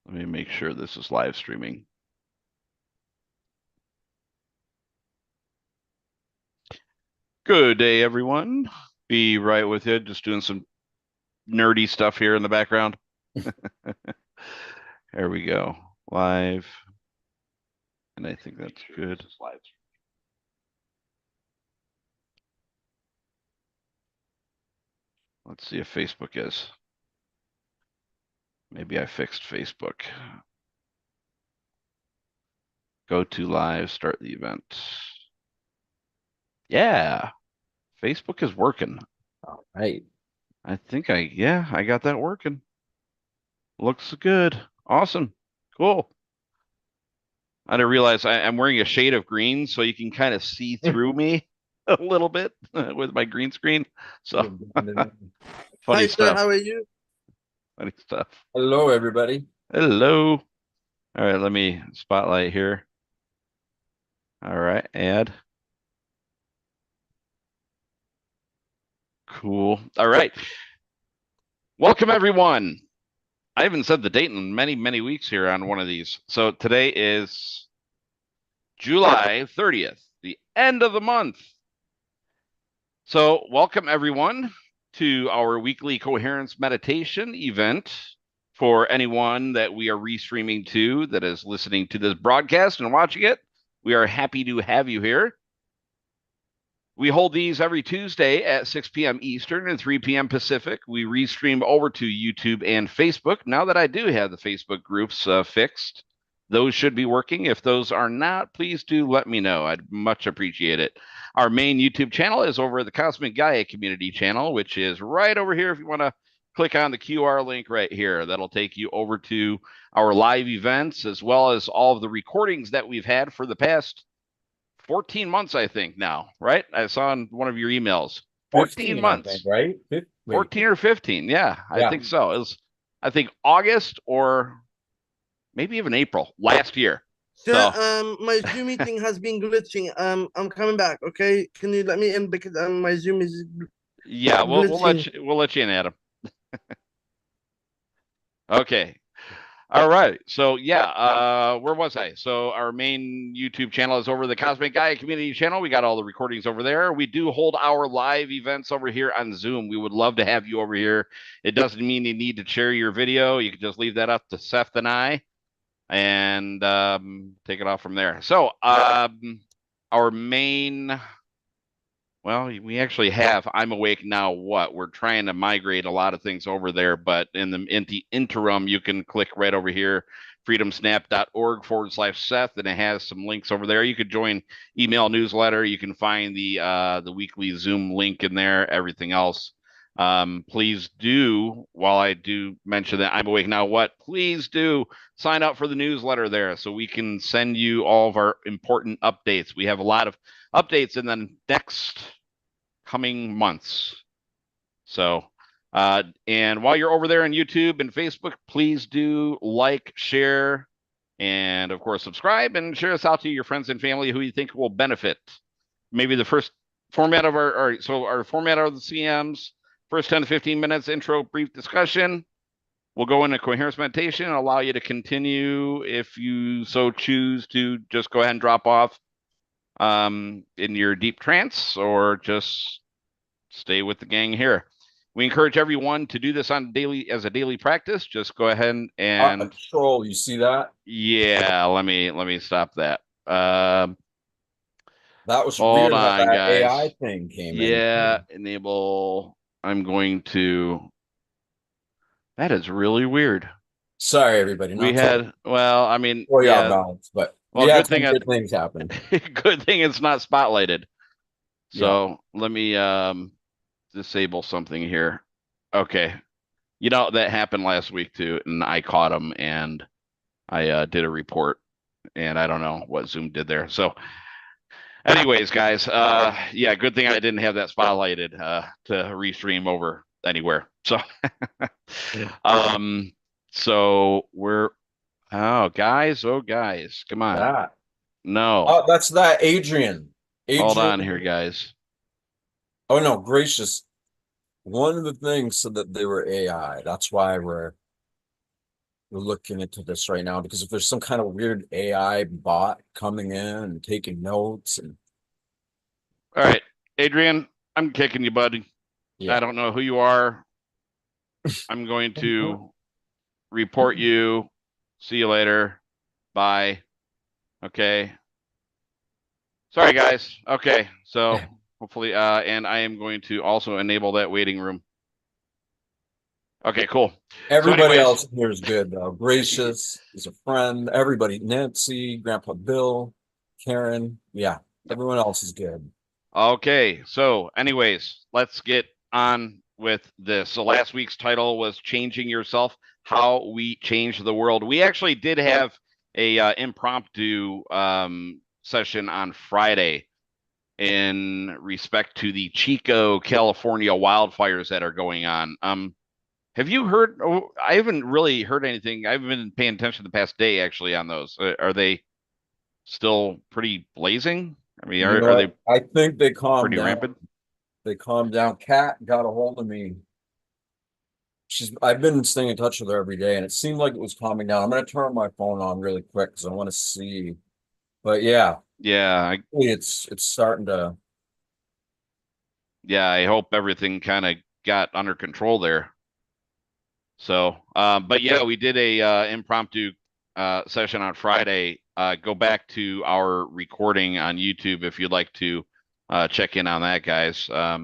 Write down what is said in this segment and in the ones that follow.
Let me make sure this is live streaming. Good day, everyone. Be right with you. Just doing some nerdy stuff here in the background. There we go. Live. And I think that's good. Let's see if Facebook is. Maybe I fixed Facebook. Go to live, start the event. Yeah, Facebook is working. All right. I think I got that working. Looks good. Awesome. Cool. I didn't realize I'm wearing a shade of green, so you can kind of see through me a little bit with my green screen. So funny Hi, sir. stuff. How are you? Funny stuff. Hello, everybody. Hello. All right, let me spotlight here. All right, add. Cool. All right. Welcome, everyone. I haven't said the date in many, many weeks here on one of these. So today is July 30th, the end of the month. So, welcome everyone to our weekly Coherence Meditation event. For anyone that we are restreaming to that is listening to this broadcast and watching it, we are happy to have you here. We hold these every Tuesday at 6 p.m. Eastern and 3 p.m. Pacific. We restream over to YouTube and Facebook. Now that I do have the Facebook groups fixed, those should be working. If those are not, please do let me know. I'd much appreciate it. Our main YouTube channel is over at the Cosmic Gaia Community channel, which is right over here if you want to click on the QR link right here. That'll take you over to our live events as well as all of the recordings that we've had for the past 14 months, I think now, right? I saw in one of your emails. 14 15, I think, months. right? 14 or 15. Yeah, I think so. It was, I think, August or maybe even April last year. Sir, So, my Zoom meeting has been glitching. I'm coming back. Okay, can you let me in because my Zoom is yeah, glitching. we'll let you in, Adam. Okay. All right. So yeah, where was I? So our main YouTube channel is over the Cosmic Gaia Community channel. We got all the recordings over there. We do hold our live events over here on Zoom. We would love to have you over here. It doesn't mean you need to share your video. You can just leave that up to Seth and I and take it off from there. So our main well, we actually have I'm Awake Now What? We're trying to migrate a lot of things over there, but in the interim, you can click right over here, freedomsnap.org/Seth, and it has some links over there. You could join email newsletter. You can find the weekly Zoom link in there, everything else. Please do, while I do mention that I'm Awake Now What, please do sign up for the newsletter there so we can send you all of our important updates. We have a lot of updates in the next coming months. So, and while you're over there on YouTube and Facebook, please do like, share, and of course, subscribe and share us out to your friends and family who you think will benefit. Maybe the first format of our format of the CMs, first 10 to 15 minutes, intro, brief discussion. We'll go into coherence meditation and allow you to continue if you so choose to just go ahead and drop off in your deep trance or just stay with the gang here. We encourage everyone to do this on as a daily practice. Just go ahead and troll, you see that? yeah, let me stop that. That was Hold weird how on, that guys. AI thing came in. Yeah, enable. I'm going to. That is really weird. Sorry, everybody. We Not to had, well, I mean, throw you off yeah, balance, but we well, had some good things happen. good thing it's not spotlighted. Yeah. So let me disable something here. Okay. You know, that happened last week too, and I caught him and I did a report, and I don't know what Zoom did there. So, anyways, guys, yeah, good thing I didn't have that spotlighted to restream over anywhere. So, um, so we're oh guys, come on, That. no, Oh, that's that Adrian. hold Adrian. on here, guys. Oh no, gracious. One of the things said that they were AI. That's why looking into this right now, because if there's some kind of weird AI bot coming in and taking notes and All right, Adrian, I'm kicking you, buddy. yeah. I don't know who you are. I'm going to report you. See you later. Bye. Okay. Sorry, guys. Okay. So hopefully, and I am going to also enable that waiting room. Okay, cool. Everybody anyways, else here is good though. Gracious is a friend. Everybody, Nancy, Grandpa Bill, Karen. Yeah, everyone else is good. Okay, so anyways, let's get on with this. So last week's title was Changing Yourself, How We Change the World. We actually did have a impromptu session on Friday in respect to the Chico, California wildfires that are going on. Have you heard? Oh, I haven't really heard anything. I haven't been paying attention the past day actually on those. Are they still pretty blazing? I mean, You know are they what? I think they calmed pretty down. rampant? They calmed down. Kat got a hold of me. I've been staying in touch with her every day, and it seemed like it was calming down. I'm gonna turn my phone on really quick because I want to see. But yeah, Yeah, it's starting to. yeah. I hope everything kind of got under control there. So, but yeah, we did a impromptu session on Friday. Go back to our recording on YouTube if you'd like to check in on that, guys. I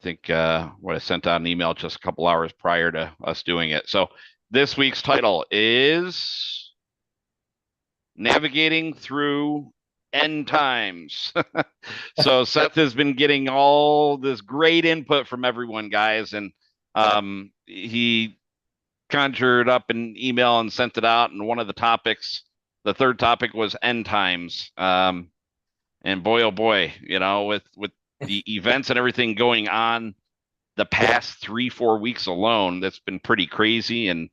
think what I sent out an email just a couple hours prior to us doing it. So this week's title is Navigating Through End Times. So Seth has been getting all this great input from everyone, guys, and he conjured up an email and sent it out. And one of the topics, the third topic, was end times. And boy, oh boy, with the events and everything going on the past 3-4 weeks alone, that's been pretty crazy. And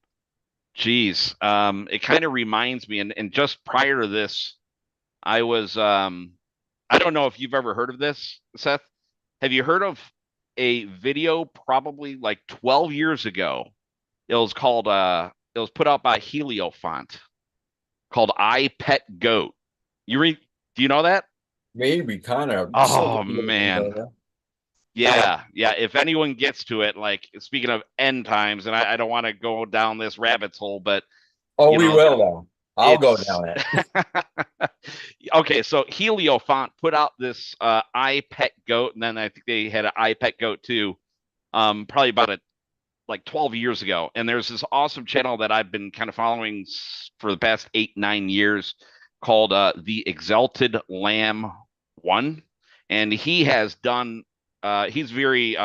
geez, it kind of reminds me. And just prior to this, I was I don't know if you've ever heard of this, Seth. Have you heard of a video probably like 12 years ago? It was put out by Heliofont called I Pet Goat. Do you know that? Maybe kind of. Oh man. Yeah, yeah. If anyone gets to it, like speaking of end times, and I don't want to go down this rabbit's hole, but Oh, you we know, will though. I'll go it's down it. okay. So Heliofont put out this I Pet Goat, and then I think they had an I Pet Goat too. Probably about like 12 years ago. And there's this awesome channel that I've been kind of following for the past 8-9 years called The Exalted Lamb One. And he has done, he's very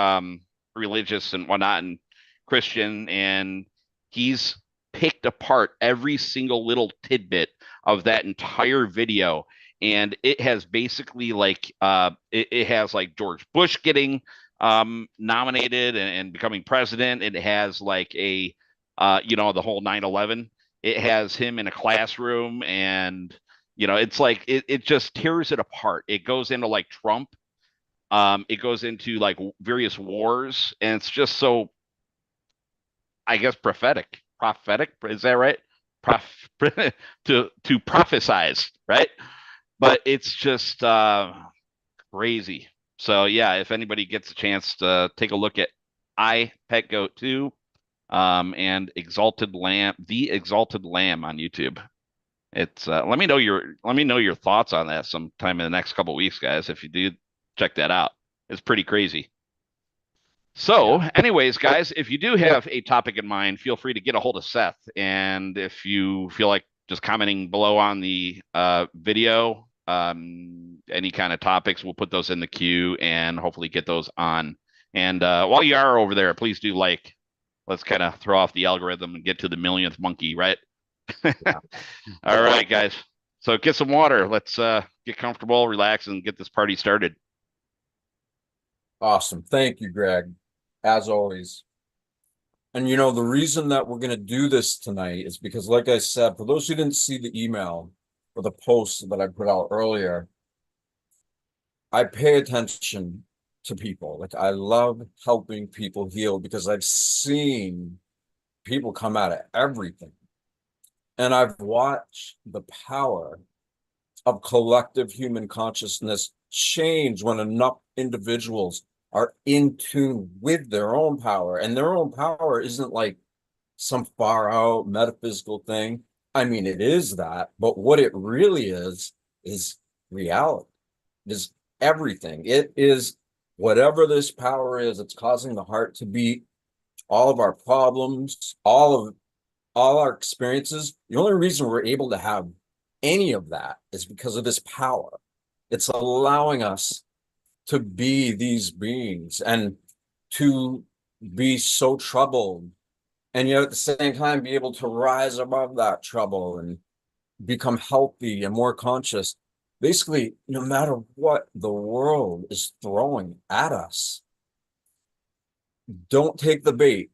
religious and whatnot and Christian. And he's picked apart every single little tidbit of that entire video. And it has basically like, it has like George Bush getting nominated and becoming president. It has like the whole 9/11. It has him in a classroom, and it's like it just tears it apart. It goes into like Trump. It goes into like various wars, and it's just so, I guess, prophetic. Prophetic, is that right? Prof to prophesize, right? But it's just crazy. So yeah, if anybody gets a chance to take a look at I Pet Goat 2 and Exalted Lamb, The Exalted Lamb on YouTube. It's let me know your thoughts on that sometime in the next couple of weeks, guys. If you do check that out, it's pretty crazy. So, anyways, guys, if you do have a topic in mind, feel free to get a hold of Seth. And if you feel like just commenting below on the video, any kind of topics, we'll put those in the queue and hopefully get those on. And while you are over there, please do like, let's kind of throw off the algorithm and get to the millionth monkey, right? All right, guys. So get some water. Let's get comfortable, relax, and get this party started. Awesome. Thank you, Greg, as always. And the reason that we're going to do this tonight is because, like I said, for those who didn't see the email or the post that I put out earlier, I pay attention to people. Like, I love helping people heal because I've seen people come out of everything. And I've watched the power of collective human consciousness change when enough individuals are in tune with their own power. And their own power isn't like some far out metaphysical thing. I mean, it is that, but what it really is reality. It is everything. It is whatever this power is, it's causing the heart to beat, all of our problems, all our experiences. The only reason we're able to have any of that is because of this power. It's allowing us to be these beings and to be so troubled, and yet at the same time be able to rise above that trouble and become healthy and more conscious. Basically, no matter what the world is throwing at us, don't take the bait.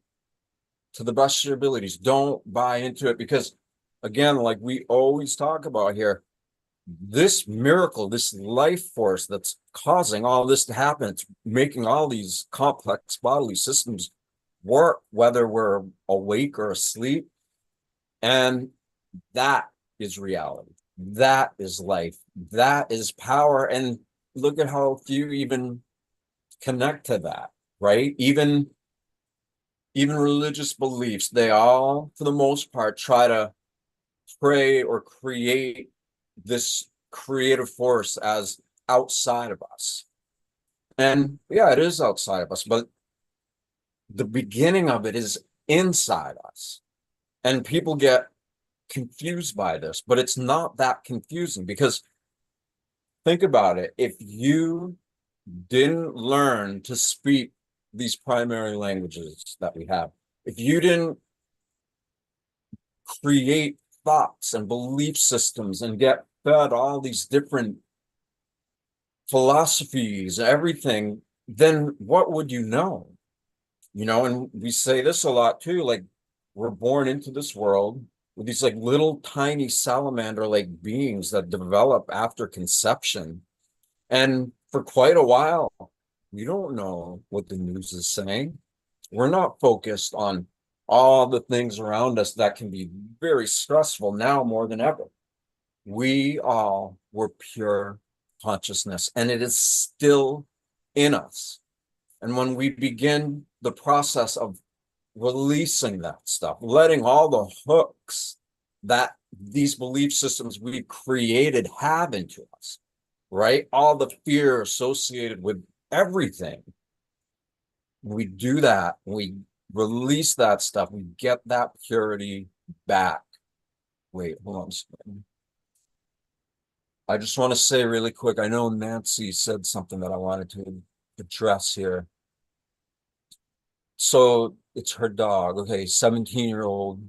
To the best of your abilities, don't buy into it, because again, like we always talk about here, this miracle, this life force that's causing all this to happen, it's making all these complex bodily systems work, whether we're awake or asleep. And that is reality. That is life. That is power. And look at how few even connect to that, right? Even religious beliefs, they all, for the most part, try to pray or create this creative force as outside of us. And yeah, it is outside of us, but the beginning of it is inside us. And people get confused by this, but it's not that confusing, because think about it. If you didn't learn to speak these primary languages that we have, if you didn't create thoughts and belief systems and get fed all these different philosophies, everything, then what would you know? You know, and we say this a lot too, like we're born into this world with these like little tiny salamander like beings that develop after conception. And for quite a while, we don't know what the news is saying. We're not focused on all the things around us that can be very stressful now more than ever. We all were pure consciousness, and it is still in us. And when we begin the process of releasing that stuff, letting all the hooks that these belief systems we created have into us, right? All the fear associated with everything. We do that, we release that stuff, we get that purity back. Wait, hold on a second. I just want to say really quick, I know Nancy said something that I wanted to address here. So it's her dog. Okay, 17-year-old.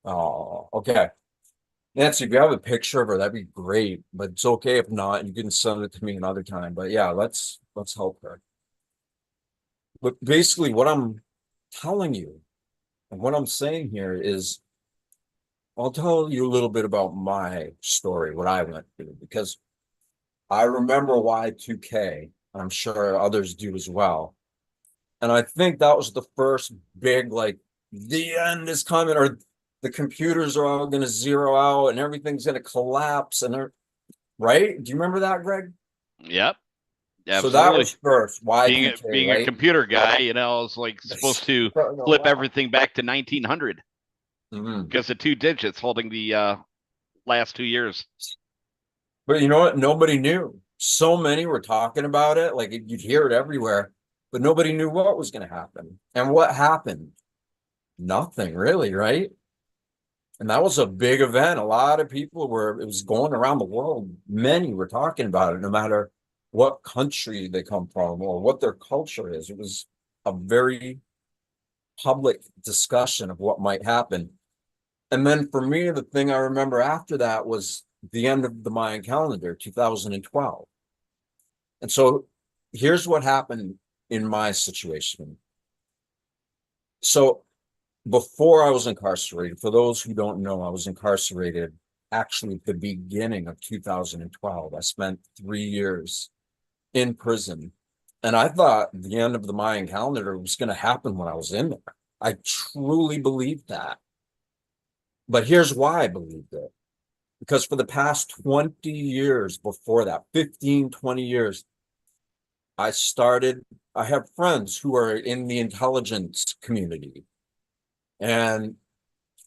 Oh, okay. Nancy, if you have a picture of her, that'd be great. But it's okay if not. You can send it to me another time. But yeah, let's help her. But basically, what I'm telling you and what I'm saying here is, I'll tell you a little bit about my story, what I went through, because I remember Y2K. I'm sure others do as well. And I think that was the first big, like, the end is coming, or the computers are all going to zero out and everything's going to collapse. And right? Do you remember that, Greg? Yep. So that Absolutely. was first Y2K, Being a right? computer guy, you know, it's like supposed to flip everything back to 1900 because of two digits holding the last 2 years. But you know what? Nobody knew. So many were talking about it, like you'd hear it everywhere, but nobody knew what was going to happen. And what happened? Nothing really, right? And that was a big event. A lot of people were, it was going around the world. Many were talking about it, no matter what country they come from or what their culture is. It was a very public discussion of what might happen. And then for me, the thing I remember after that was the end of the Mayan calendar, 2012. And so here's what happened in my situation. So before I was incarcerated, for those who don't know, I was incarcerated actually at the beginning of 2012. I spent 3 years in prison. And I thought the end of the Mayan calendar was going to happen when I was in there. I truly believed that. But here's why I believed it. Because for the past 20 years before that, 15, 20 years, I have friends who are in the intelligence community, and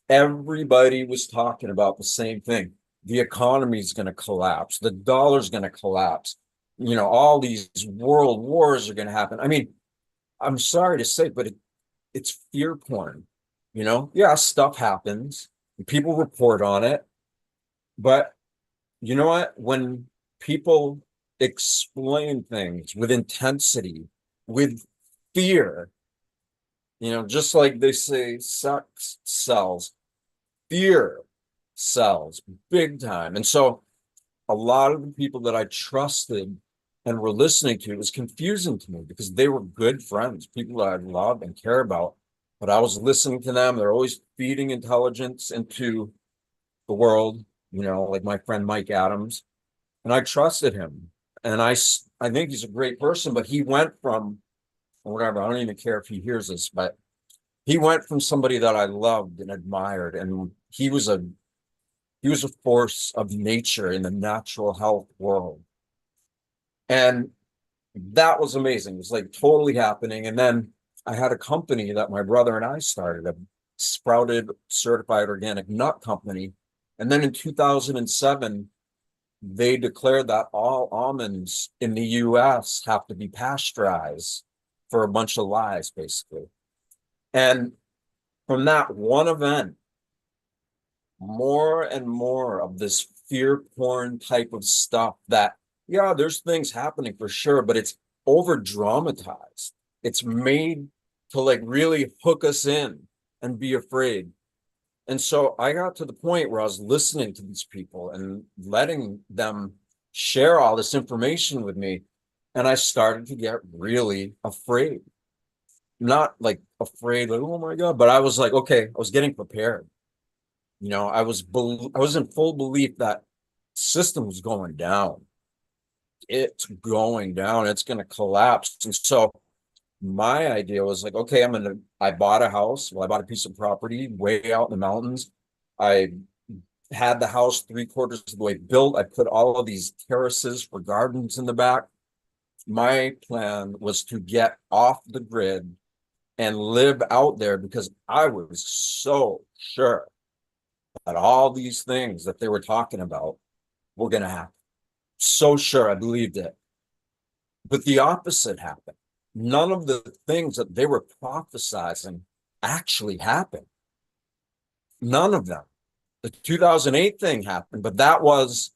everybody was talking about the same thing. The economy is going to collapse. The dollar's going to collapse. All these world wars are going to happen. I mean, I'm sorry to say, but it's fear porn. Yeah, stuff happens. People report on it. But you know what? When people explain things with intensity, with fear, just like they say, sex sells, fear sells big time. And so a lot of the people that I trusted and were listening to, it was confusing to me because they were good friends, people that I love and care about. But I was listening to them. They're always feeding intelligence into the world, like my friend Mike Adams. And I trusted him. And I think he's a great person, but he went from whatever, I don't even care if he hears this, but he went from somebody that I loved and admired, and he was a force of nature in the natural health world. And that was amazing. It was like totally happening. And then I had a company that my brother and I started, a sprouted certified organic nut company. And then in 2007, they declared that all almonds in the US have to be pasteurized for a bunch of lies, basically. And from that one event, more and more of this fear porn type of stuff that, yeah, there's things happening for sure, but it's over dramatized. It's made to like really hook us in and be afraid. And so I got to the point where I was listening to these people and letting them share all this information with me. And I started to get really afraid. Not like afraid, like, oh my God, but I was like, okay, I was getting prepared. I was in full belief that system was going down. It's going down. It's going to collapse. And so my idea was like, okay, I bought a house. Well, I bought a piece of property way out in the mountains. I had the house 3/4 of the way built. I put all of these terraces for gardens in the back. My plan was to get off the grid and live out there because I was so sure that all these things that they were talking about were going to happen. So sure, I believed it. But the opposite happened. None of the things that they were prophesizing actually happened. None of them. The 2008 thing happened, but that wasn't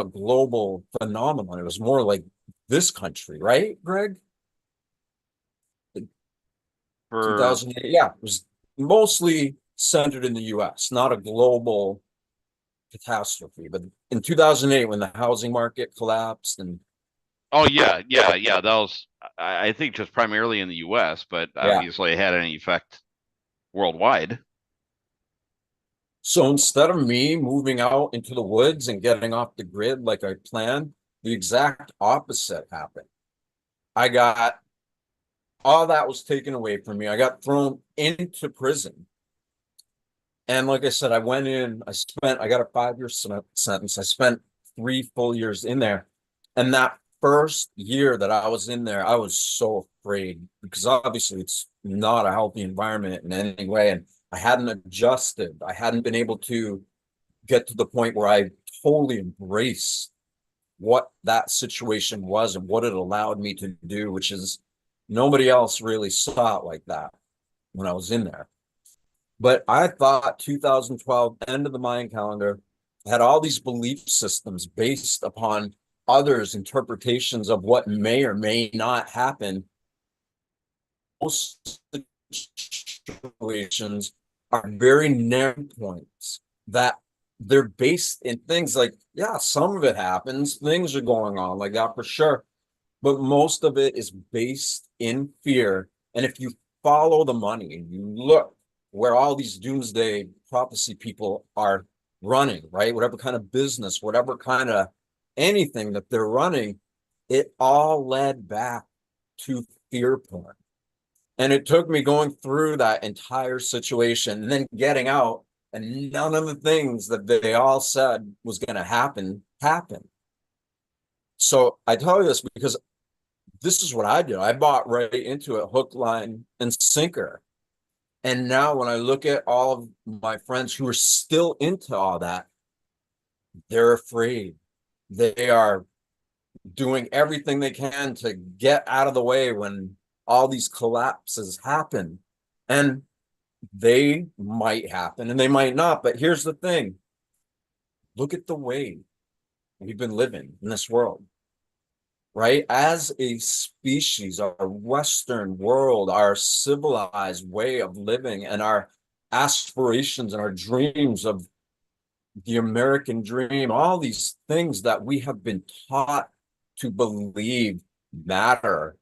a global phenomenon. It was more like this country, right, Greg? For 2008, yeah, it was mostly centered in the US, not a global catastrophe. But in 2008, when the housing market collapsed and oh yeah, that was I think just primarily in the US, but yeah. obviously it had an effect worldwide. So instead of me moving out into the woods and getting off the grid like I planned, the exact opposite happened. All that was taken away from me. I got thrown into prison. And like I said, I went in, I got a 5-year sentence. I spent 3 full years in there. And that first year that I was in there, I was so afraid because obviously it's not a healthy environment in any way. And I hadn't adjusted. I hadn't been able to get to the point where I totally embraced what that situation was and what it allowed me to do, which is nobody else really saw it like that when I was in there. But I thought 2012, end of the Mayan calendar, had all these belief systems based upon others' interpretations of what may or may not happen. Most situations are very narrow points that they're based in things like, yeah, some of it happens, things are going on like that for sure. But most of it is based in fear. And if you follow the money and you look where all these doomsday prophecy people are running, right? Whatever kind of business, whatever kind of anything that they're running, it all led back to fear porn. And it took me going through that entire situation and then getting out, and none of the things that they all said was going to happen happened. So I tell you this because this is what I did. I bought right into it, hook, line, and sinker. And now when I look at all of my friends who are still into all that, they're afraid. They are doing everything they can to get out of the way when all these collapses happen. And they might happen and they might not. But here's the thing. Look at the way we've been living in this world, right? As a species, our Western world, our civilized way of living, and our aspirations and our dreams of the American dream, all these things that we have been taught to believe matter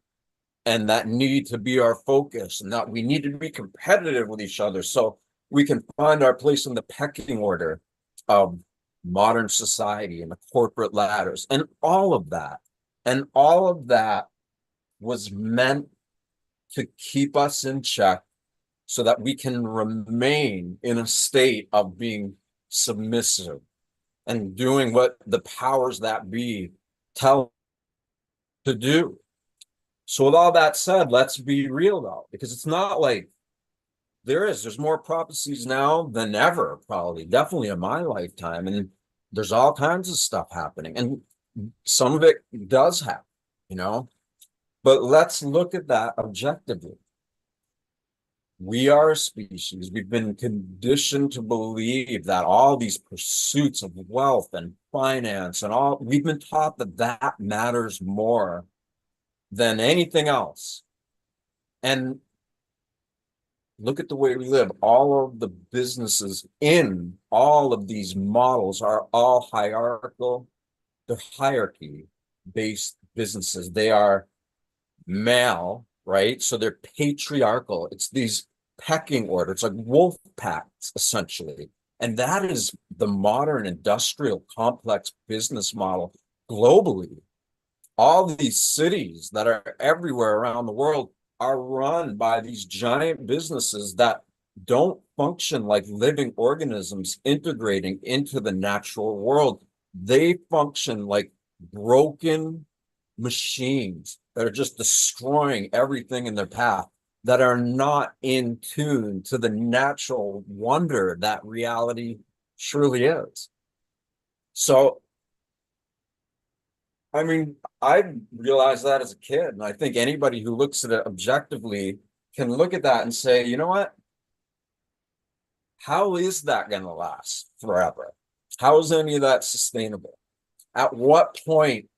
and that need to be our focus, and that we need to be competitive with each other so we can find our place in the pecking order of modern society and the corporate ladders and all of that. And all of that was meant to keep us in check so that we can remain in a state of being submissive and doing what the powers that be tell to do. So with all that said, let's be real though, because it's not like there's more prophecies now than ever, probably, definitely in my lifetime. And there's all kinds of stuff happening. And some of it does happen, you know, but let's look at that objectively. We are a species. We've been conditioned to believe that all these pursuits of wealth and finance and all, we've been taught that that matters more than anything else. And look at the way we live. All of the businesses in all of these models are all hierarchical. They're hierarchy-based businesses. They are male, right? So they're patriarchal. It's these pecking order. It's like wolf packs, essentially. And that is the modern industrial complex business model globally. All these cities that are everywhere around the world are run by these giant businesses that don't function like living organisms integrating into the natural world. They function like broken machines that are just destroying everything in their path, that are not in tune to the natural wonder that reality surely is. So, I mean, I realized that as a kid, and I think anybody who looks at it objectively can look at that and say, you know what? How is that going to last forever? How is any of that sustainable? At what point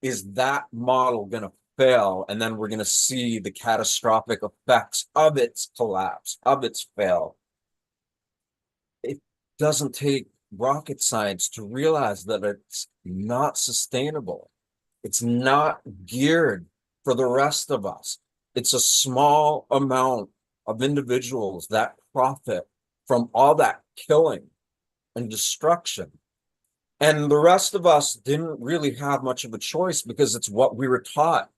is that model going to fail? And then we're going to see the catastrophic effects of its collapse, of its fail. It doesn't take rocket science to realize that it's not sustainable. It's not geared for the rest of us. It's a small amount of individuals that profit from all that killing and destruction. And the rest of us didn't really have much of a choice because it's what we were taught.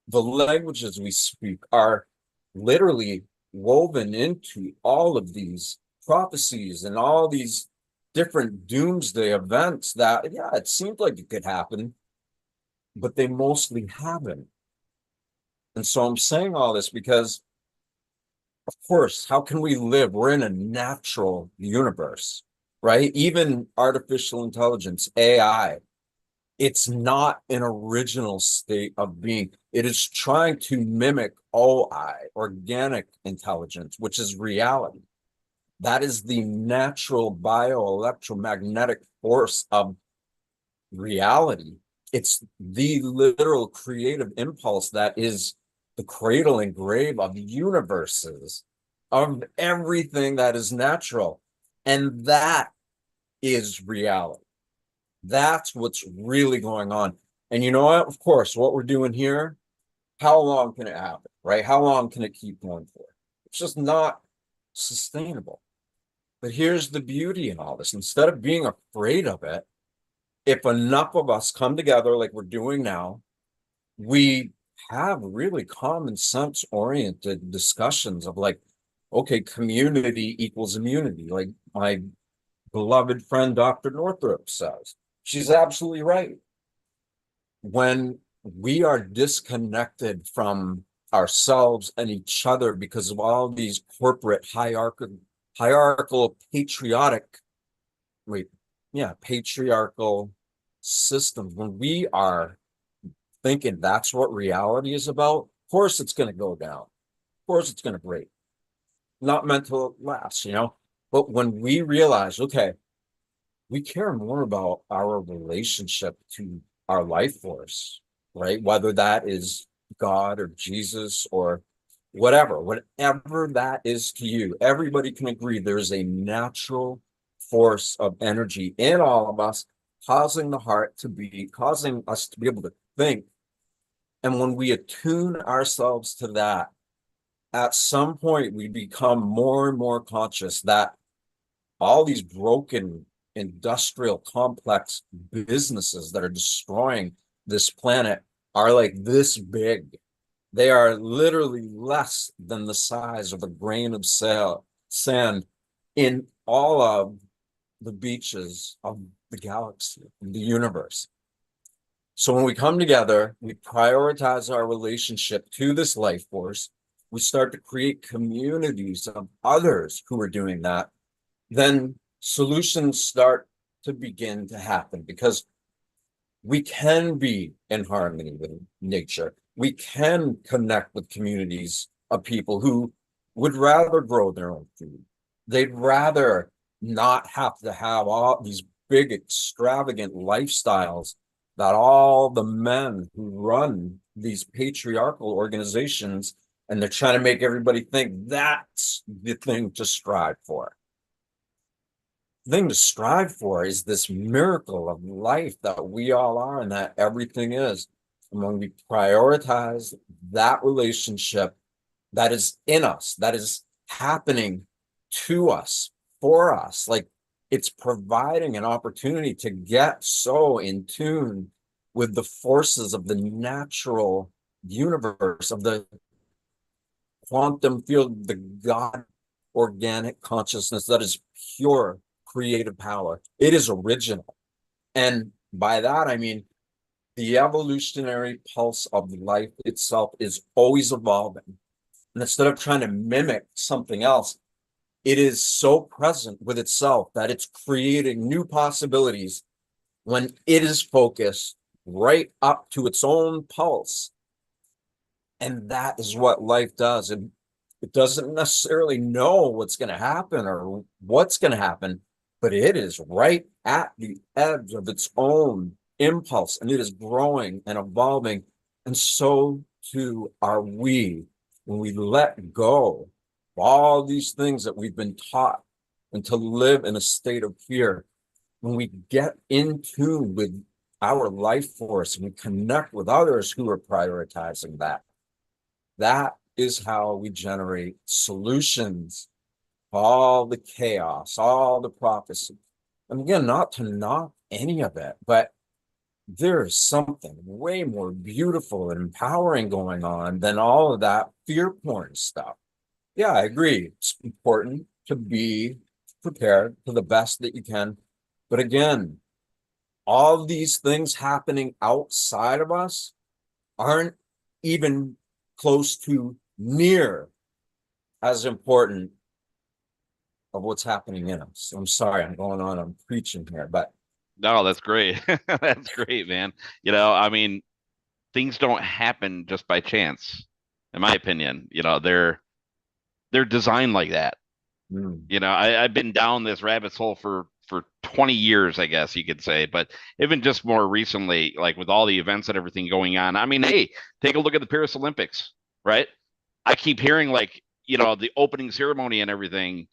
The languages we speak are literally woven into all of these prophecies and all these different doomsday events that, yeah, it seemed like it could happen, but they mostly haven't. And so I'm saying all this because, of course, how can we live? We're in a natural universe, right? Even artificial intelligence, AI, it's not an original state of being. It is trying to mimic OI, organic intelligence, which is reality. That is the natural bioelectromagnetic force of reality. It's the literal creative impulse that is the cradle and grave of universes, of everything that is natural. And that is reality. That's what's really going on. And you know what? Of course, what we're doing here, how long can it happen, right? How long can it keep going for? It's just not sustainable. But here's the beauty in all this. Instead of being afraid of it, if enough of us come together like we're doing now, we have really common sense oriented discussions of like, okay, community equals immunity. Like my beloved friend, Dr. Northrup says, she's absolutely right. When we are disconnected from ourselves and each other because of all these corporate hierarchical patriotic, wait, yeah, patriarchal systems, when we are thinking that's what reality is about, of course it's going to go down. Of course it's going to break. Not meant to last, you know? But when we realize, okay, we care more about our relationship to our life force, right? Whether that is God or Jesus or whatever that is to you, everybody can agree there's a natural force of energy in all of us, causing the heart to beat, causing us to be able to think. And when we attune ourselves to that, at some point we become more and more conscious that all these broken industrial complex businesses that are destroying this planet are like this big. They are literally less than the size of a grain of sand in all of the beaches of the galaxy, the universe. So when we come together, we prioritize our relationship to this life force. We start to create communities of others who are doing that. Then solutions start to begin to happen because we can be in harmony with nature. We can connect with communities of people who would rather grow their own food. They'd rather not have to have all these big, extravagant lifestyles that all the men who run these patriarchal organizations, and they're trying to make everybody think that's the thing to strive for. The thing to strive for is this miracle of life that we all are and that everything is. And when we prioritize that relationship that is in us, that is happening to us, for us, like it's providing an opportunity to get so in tune with the forces of the natural universe, of the quantum field, the God organic consciousness that is pure creative power. It is original. And by that, I mean, the evolutionary pulse of life itself is always evolving. And instead of trying to mimic something else, it is so present with itself that it's creating new possibilities when it is focused right up to its own pulse. And that is what life does. And it doesn't necessarily know what's going to happen or what's going to happen, but it is right at the edge of its own impulse, and it is growing and evolving. And so too are we when we let go of all these things that we've been taught and to live in a state of fear. When we get in tune with our life force and we connect with others who are prioritizing that, that is how we generate solutions to all the chaos, all the prophecy. And again, not to knock any of it, but there's something way more beautiful and empowering going on than all of that fear porn stuff. Yeah, I agree. It's important to be prepared to the best that you can. But again, all these things happening outside of us aren't even close to near as important of what's happening in us. I'm sorry, I'm going on, I'm preaching here, but No, that's great. That's great, man. You know, I mean, things don't happen just by chance, in my opinion. You know, they're designed like that. mm, You know, I've been down this rabbit hole for 20 years, I guess you could say, but even just more recently, like with all the events and everything going on. I mean, hey, take a look at the Paris Olympics, right? I keep hearing like, you know, the opening ceremony and everything.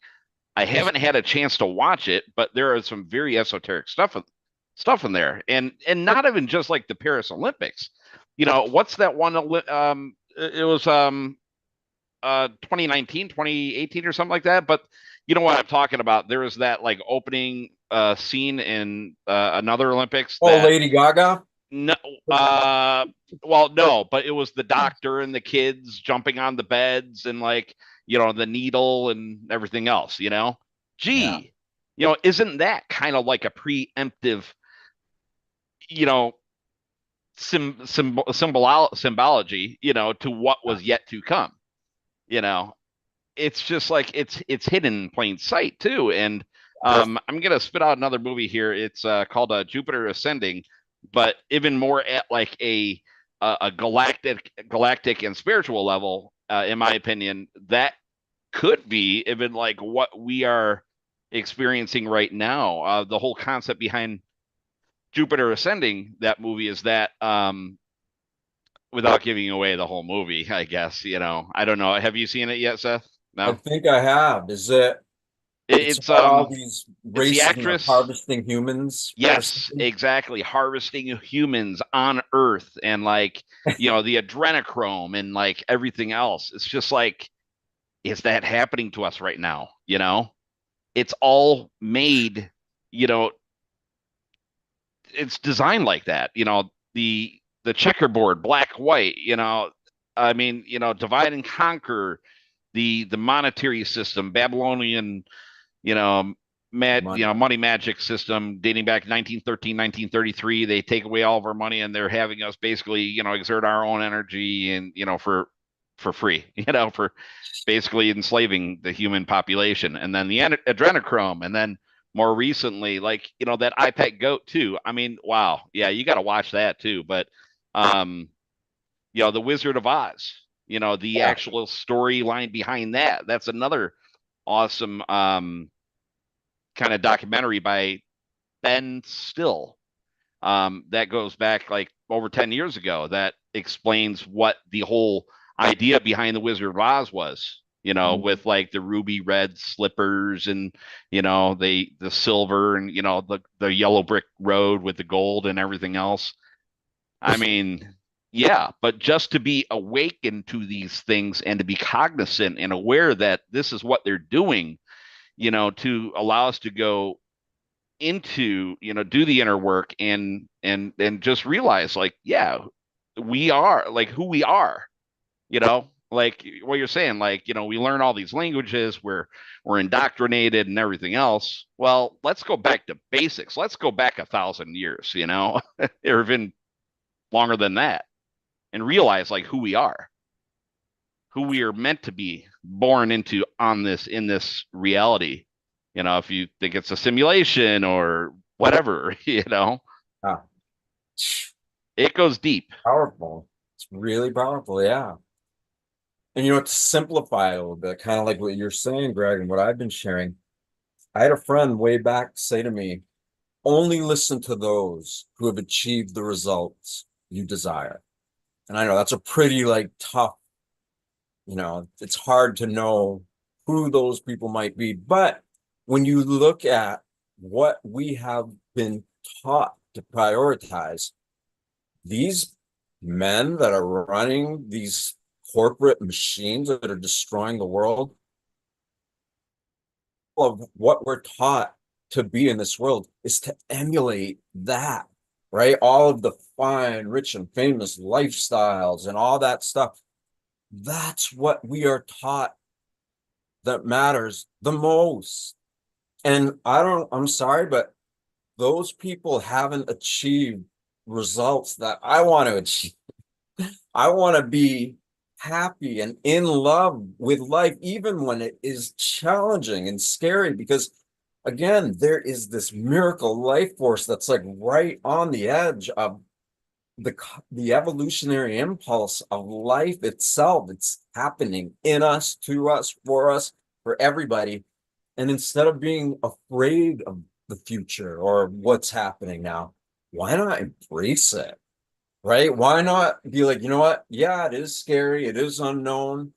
I haven't had a chance to watch it, but there is some very esoteric stuff in there, and not even just like the Paris Olympics. You know, what's that one? It was 2019, 2018 or something like that. But you know what I'm talking about? There was that like opening scene in another Olympics oh, that Lady Gaga. No, well, no, but it was the doctor and the kids jumping on the beds and like, the needle and everything else, Yeah. Gee, isn't that kind of like a preemptive, you know, symbology, to what was yet to come, you know? It's just like it's hidden in plain sight too. And I'm gonna spit out another movie here. It's called Jupiter Ascending, but even more at like a galactic and spiritual level, in my opinion, that could be even like what we are experiencing right now. The whole concept behind Jupiter Ascending, that movie, is that without giving away the whole movie, I guess, I don't know. Have you seen it yet, Seth? I No. think I have. Is it? It's It's about all these it's the races and they're actress. harvesting humans or Yes, something. exactly. Harvesting humans on Earth and like, the adrenochrome and like everything else. It's just like, is that happening to us right now? It's all made, you know, it's designed like that. The checkerboard, black, white, I mean, divide and conquer, the monetary system, Babylonian, you know, Money. money magic system dating back 1913, 1933. They take away all of our money and they're having us basically, exert our own energy and, for free, for basically enslaving the human population. And then the adrenochrome. And then more recently, like, that iPet goat too. I mean, wow. Yeah, you got to watch that too. But, um, the Wizard of Oz, the Yeah. actual storyline behind that. That's another awesome kind of documentary by Ben Still, that goes back like over 10 years ago, that explains what the whole idea behind the Wizard of Oz was, Mhm. with like the ruby red slippers and, the silver and, the yellow brick road with the gold and everything else. I mean, yeah, but just to be awakened to these things and to be cognizant and aware that this is what they're doing, to allow us to go into, do the inner work and just realize like, yeah, we are like who we are, like what you're saying, like, we learn all these languages, we're indoctrinated and everything else. Well, let's go back to basics. Let's go back 1,000 years, or even longer than that, and realize like who we are meant to be born into on this in this reality. If you think it's a simulation or whatever, Ah, it goes deep. powerful. It's really powerful. Yeah. And to simplify a little bit, kind of like what you're saying, Greg, and what I've been sharing. I had a friend way back say to me, only listen to those who have achieved the results you desire. And I know that's a pretty like tough, it's hard to know who those people might be. But when you look at what we have been taught to prioritize, these men that are running these corporate machines that are destroying the world, of what we're taught to be in this world is to emulate that, right? All of the fine, rich, and famous lifestyles and all that stuff. That's what we are taught that matters the most. And I'm sorry, but those people haven't achieved results that I want to achieve. I want to be happy and in love with life, even when it is challenging and scary, because again, there is this miracle life force that's like right on the edge of the evolutionary impulse of life itself. It's happening in us, to us, for everybody. And instead of being afraid of the future or what's happening now, why not embrace it? Right? Why not be like, you know what? Yeah, it is scary, it is unknown.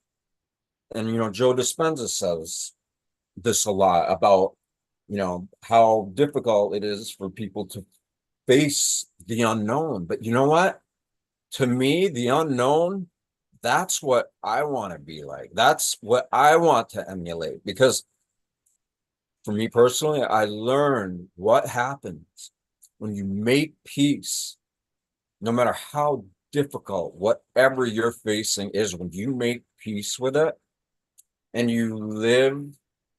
And Joe Dispenza says this a lot about, how difficult it is for people to face the unknown. But you know what? To me, the unknown, that's what I want to be like. That's what I want to emulate. Because for me personally, I learned what happens when you make peace no matter how difficult whatever you're facing is, when you make peace with it and you live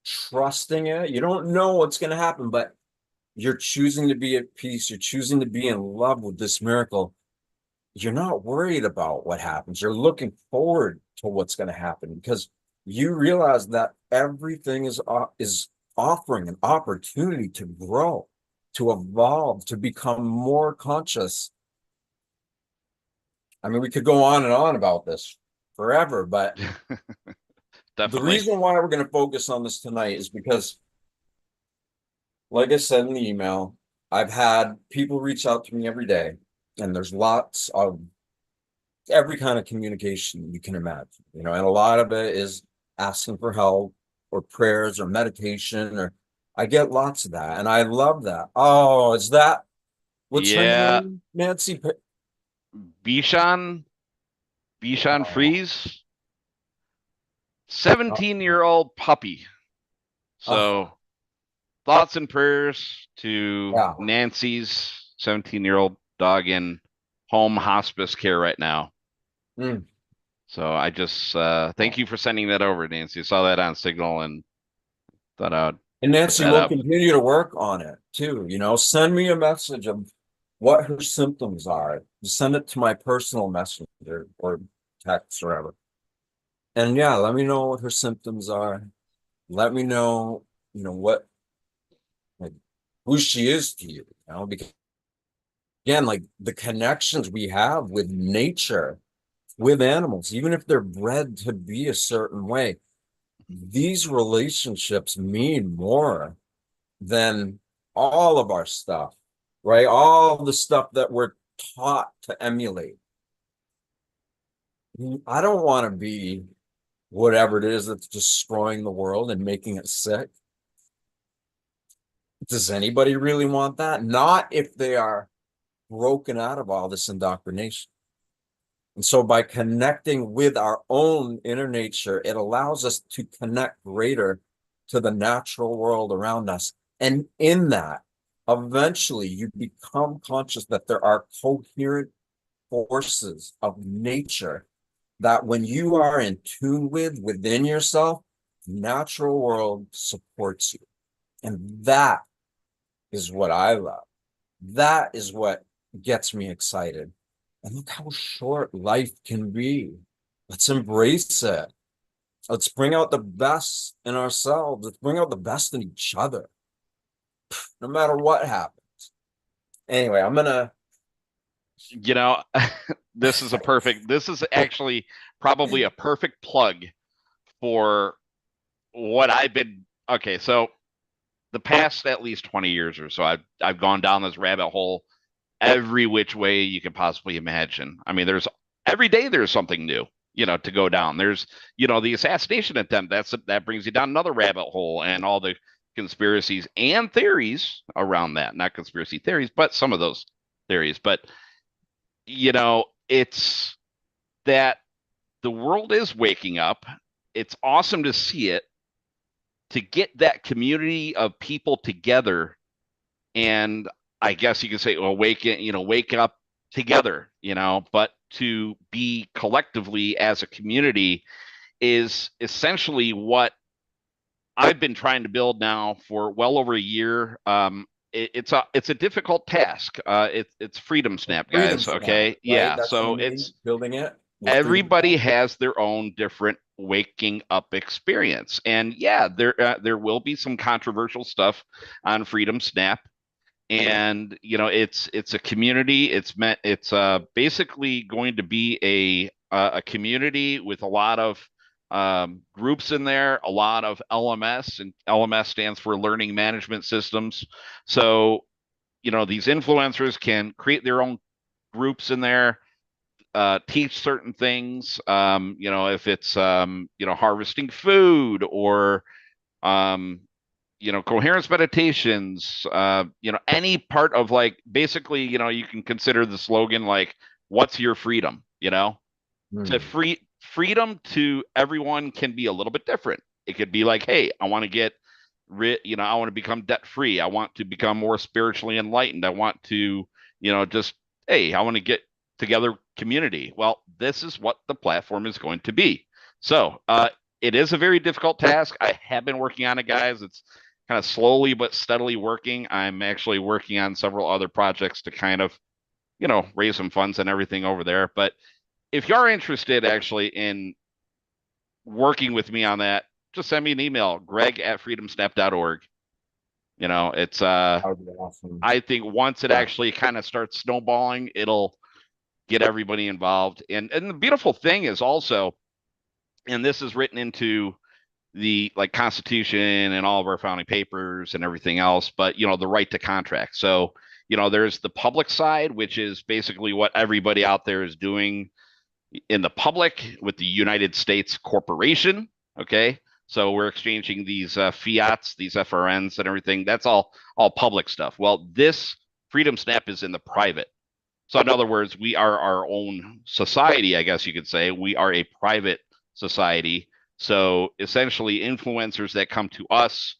trusting it, you don't know what's going to happen, but you're choosing to be at peace. You're choosing to be in love with this miracle. You're not worried about what happens. You're looking forward to what's going to happen because you realize that everything is offering an opportunity to grow, to evolve, to become more conscious. I mean, we could go on and on about this forever, but the Definitely. reason why we're going to focus on this tonight is because, like I said in the email, I've had people reach out to me every day, and there's lots of every kind of communication you can imagine, and a lot of it is asking for help or prayers or meditation, or I get lots of that, and I love that. Oh, is that what's her Yeah. name? Nancy? Bishan, Bishan Oh, Freeze, 17-year-old puppy. oh, So thoughts and prayers to yeah. Nancy's 17-year-old dog in home hospice care right now. Mm. So I just thank you for sending that over, Nancy. I saw that on Signal and thought I would And put Nancy that will up. continue to work on it too. Send me a message of what her symptoms are. Send it to my personal messenger or text or whatever. And yeah, let me know what her symptoms are. Let me know, what, like, who she is to you, because again, like the connections we have with nature, with animals, even if they're bred to be a certain way, these relationships mean more than all of our stuff, right? All the stuff that we're taught to emulate. I don't want to be whatever it is that's destroying the world and making it sick. Does anybody really want that? Not if they are broken out of all this indoctrination. And so by connecting with our own inner nature, it allows us to connect greater to the natural world around us. And in that, eventually you become conscious that there are coherent forces of nature that when you are in tune with within yourself, the natural world supports you. And that is what I love. That is what gets me excited. And look how short life can be. Let's embrace it. Let's bring out the best in ourselves. Let's bring out the best in each other, no matter what happens. Anyway, I'm gonna. You know, this is actually probably a perfect plug for what I've been. Okay, so the past at least 20 years or so, I've gone down this rabbit hole every which way you can possibly imagine. I mean, there's every day there's something new, to go down. There's, the assassination attempt. That brings you down another rabbit hole, and all the conspiracies and theories around that. Not conspiracy theories, but some of those theories. But it's that the world is waking up. It's awesome to see it, to get that community of people together. And I guess you could say, well, wake up together, but to be collectively as a community is essentially what I've been trying to build now for well over a year. It's a difficult task. It's Freedom Snap, Freedom guys. Snap, Okay, right? yeah. That's the So name, it's building it with Freedom everybody Snap. has their own different waking up experience, and yeah, there will be some controversial stuff on Freedom Snap. And it's a community. It's basically going to be a community with a lot of groups in there, a lot of LMS, and LMS stands for Learning Management Systems. So these influencers can create their own groups in there, teach certain things. If it's harvesting food, or um, coherence meditations, any part of, like, basically, you can consider the slogan like, what's your freedom? To Hmm. freedom to everyone can be a little bit different. It could be like, hey, I want to get I want to become debt free. I want to become more spiritually enlightened. I want to, just, hey, I want to get together community. Well, this is what the platform is going to be. So it is a very difficult task. I have been working on it, guys. It's kind of slowly but steadily working. I'm actually working on several other projects to kind of, raise some funds and everything over there. But if you're interested actually in working with me on that, just send me an email, greg@freedomsnap.org. It's That would be awesome. I think once it actually kind of starts snowballing, it'll get everybody involved. And the beautiful thing is also, and this is written into the like Constitution and all of our founding papers and everything else, but the right to contract. So, there's the public side, which is basically what everybody out there is doing in the public with the United States corporation. Okay. So we're exchanging these fiats, these FRNs and everything. That's all public stuff. Well, this Freedom Snap is in the private. So in other words, we are our own society, I guess you could say. We are a private society. So essentially, influencers that come to us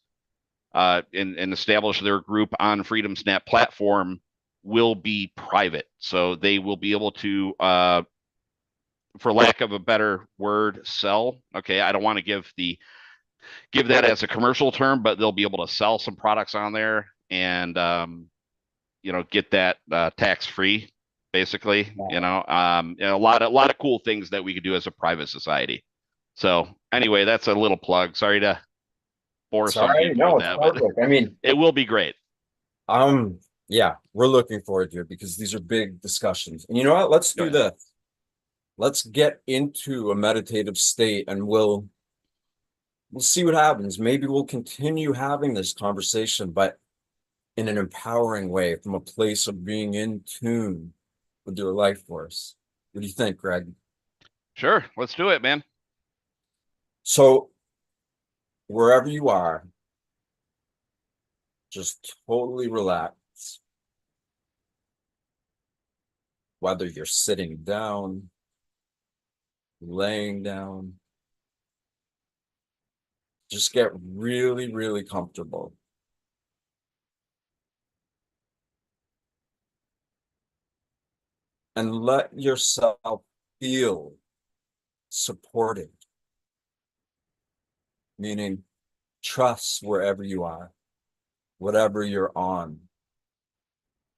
and establish their group on Freedom Snap platform will be private. So they will be able to, for lack of a better word, sell. Okay, I don't want to give that as a commercial term, but they'll be able to sell some products on there and get that tax free. Basically, a lot of cool things that we could do as a private society. So anyway, that's a little plug. Sorry to bore some Sorry, people with no, it's that, but perfect. I mean, it will be great. yeah, we're looking forward to it because these are big discussions. And you know what? Let's do this. Let's get into a meditative state and we'll see what happens. Maybe we'll continue having this conversation, but in an empowering way from a place of being in tune with your life force. What do you think, Greg? Sure, let's do it, man. So wherever you are, just totally relax. Whether you're sitting down, laying down, just get really, really comfortable. And let yourself feel supported, meaning trust wherever you are, whatever you're on.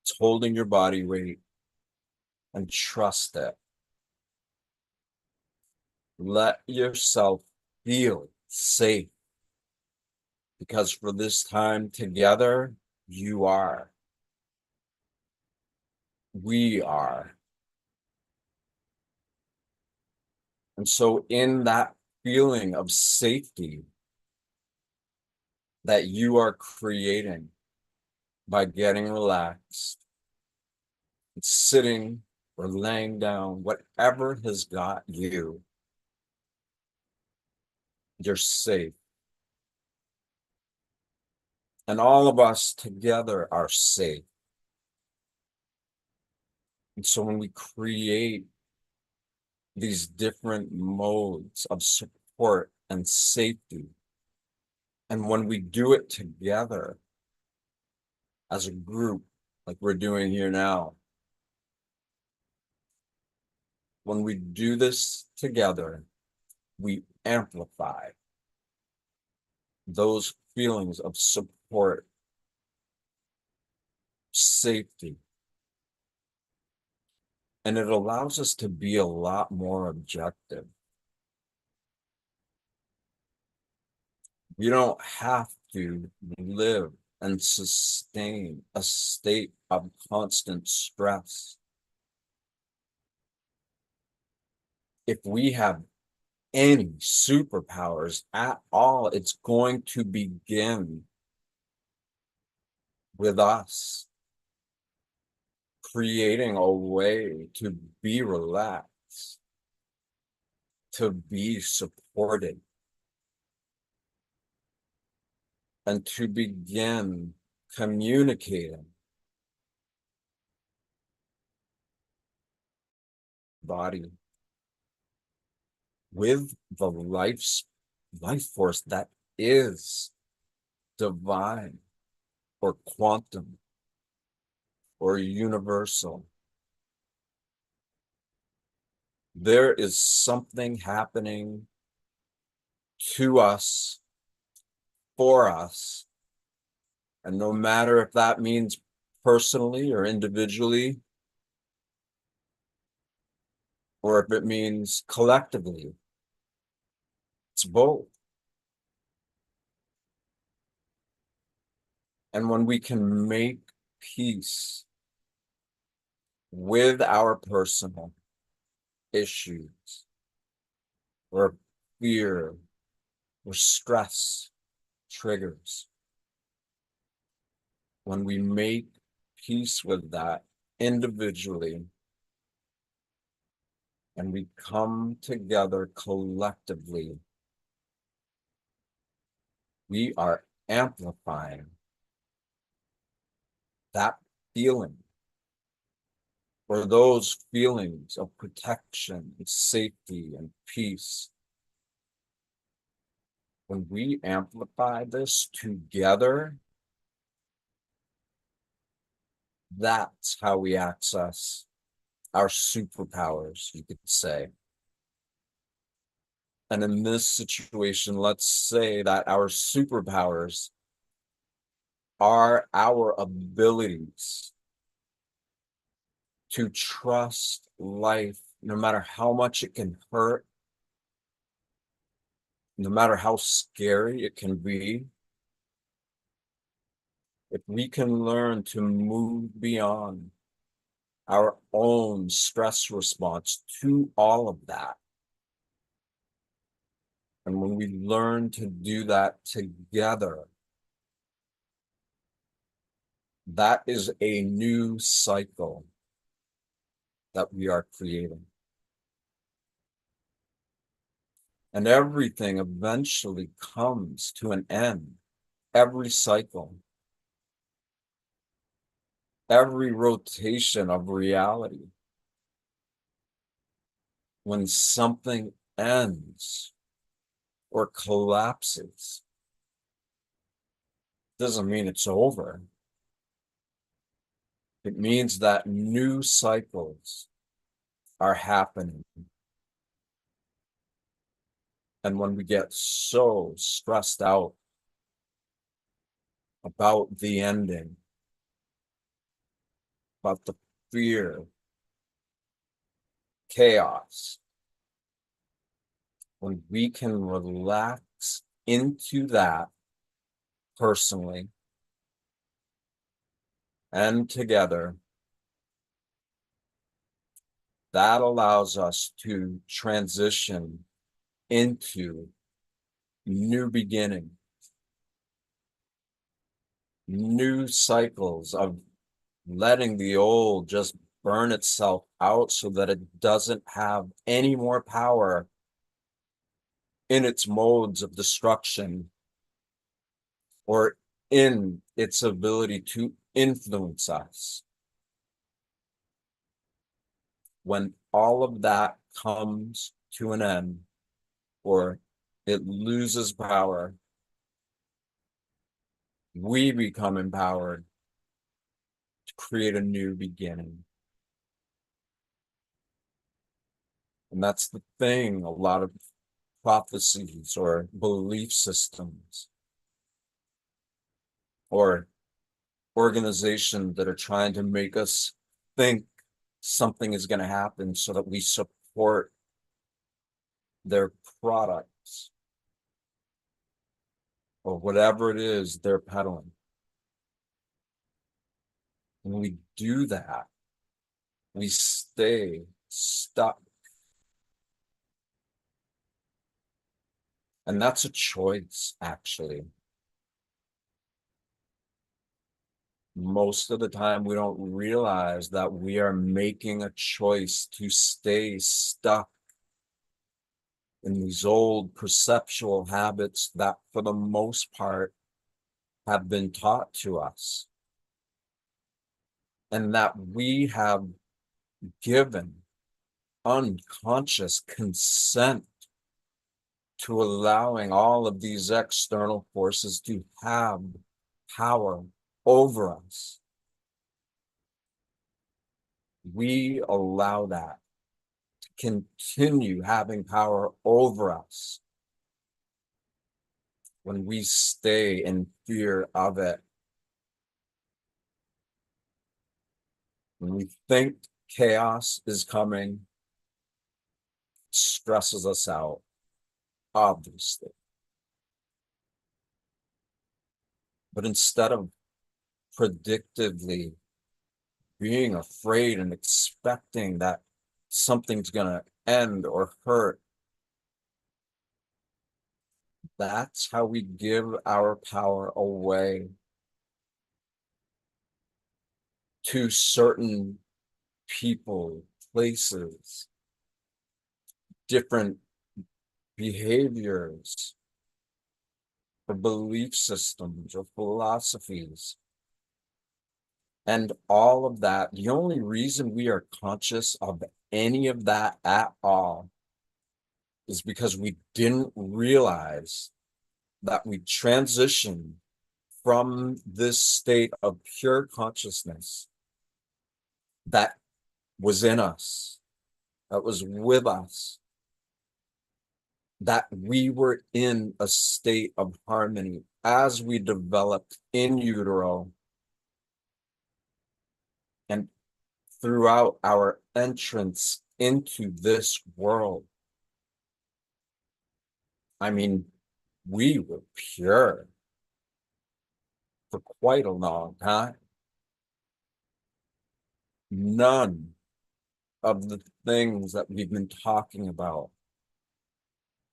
It's holding your body weight and trust it. Let yourself feel safe because for this time together, you are. We are. And so in that feeling of safety that you are creating by getting relaxed, sitting or laying down, whatever has got you, you're safe. And all of us together are safe. And so when we create these different modes of support and safety, and when we do it together as a group, like we're doing here now, when we do this together, we amplify those feelings of support, safety, and it allows us to be a lot more objective. You don't have to live and sustain a state of constant stress. If we have any superpowers at all, it's going to begin with us creating a way to be relaxed, to be supported, and to begin communicating body with the life force that is divine or quantum or universal. there is something happening to us, for us. And no matter if that means personally or individually, or if it means collectively, it's both. And when we can make peace with our personal issues, or fear, or stress triggers, when we make peace with that individually, and we come together collectively, we are amplifying that feeling, or those feelings of protection, and safety, and peace. When we amplify this together, that's how we access our superpowers, you could say. And in this situation, let's say that our superpowers are our abilities to trust life, no matter how much it can hurt, no matter how scary it can be. If we can learn to move beyond our own stress response to all of that, and when we learn to do that together, that is a new cycle that we are creating. And everything eventually comes to an end. Every cycle, every rotation of reality. When something ends or collapses, doesn't mean it's over. It means that new cycles are happening. And when we get so stressed out about the ending, about the fear, chaos, when we can relax into that personally and together, that allows us to transition into new beginning, new cycles of letting the old just burn itself out so that it doesn't have any more power in its modes of destruction or in its ability to influence us. When all of that comes to an end, or it loses power, we become empowered to create a new beginning. And that's the thing, a lot of prophecies or belief systems or organizations that are trying to make us think something is going to happen so that we support their products or whatever it is they're peddling. When we do that, we stay stuck. And that's a choice, actually. Most of the time, we don't realize that we are making a choice to stay stuck in these old perceptual habits that, for the most part, have been taught to us, and that we have given unconscious consent to allowing all of these external forces to have power over us. We allow that to continue having power over us when we stay in fear of it. When we think chaos is coming, it stresses us out, obviously. But instead of predictively being afraid and expecting that something's going to end or hurt, that's how we give our power away to certain people, places, different behaviors, or belief systems, or philosophies. And all of that, the only reason we are conscious of any of that at all is because we didn't realize that we transitioned from this state of pure consciousness that was in us, that was with us, that we were in a state of harmony as we developed in utero and throughout our entrance into this world. I mean, we were pure for quite a long time. None of the things that we've been talking about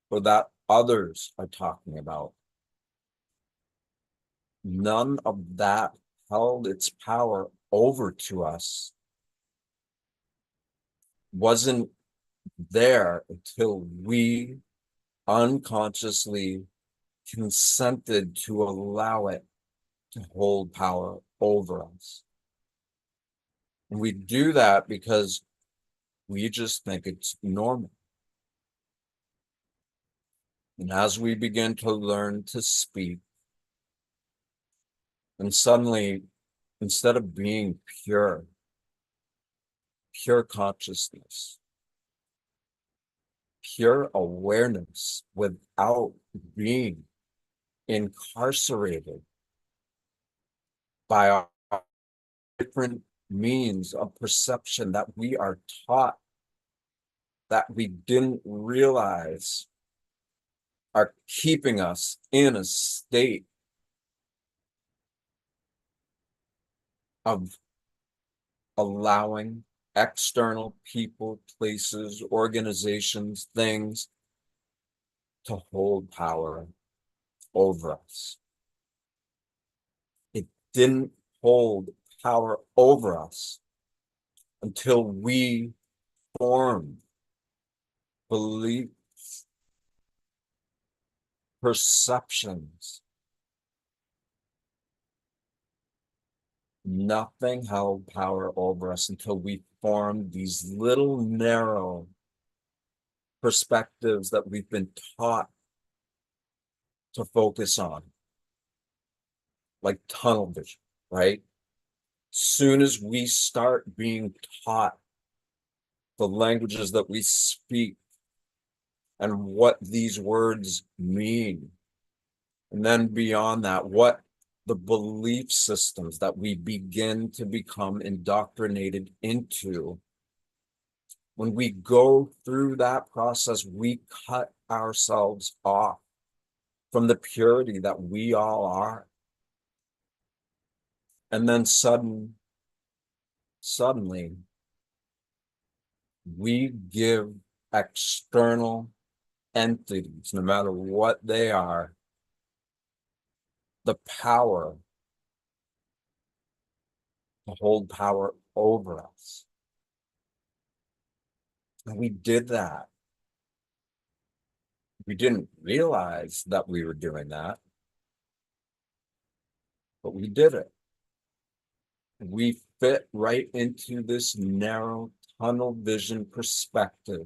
or that others are talking about, none of that held its power over to us, wasn't there until we unconsciously consented to allow it to hold power over us. And we do that because we just think it's normal. And as we begin to learn to speak, and suddenly, instead of being pure consciousness, pure awareness without being incarcerated by our different means of perception that we are taught that we didn't realize are keeping us in a state of allowing external people, places, organizations, things to hold power over us. It didn't hold power over us until we formed beliefs, perceptions. Nothing held power over us until we formed these little narrow perspectives that we've been taught to focus on, like tunnel vision, right? Soon as we start being taught the languages that we speak and what these words mean, and then beyond that, what the belief systems that we begin to become indoctrinated into, when we go through that process, we cut ourselves off from the purity that we all are. And then suddenly, we give external entities, no matter what they are, the power to hold power over us. And we did that. We didn't realize that we were doing that, but we did it. We fit right into this narrow tunnel vision perspective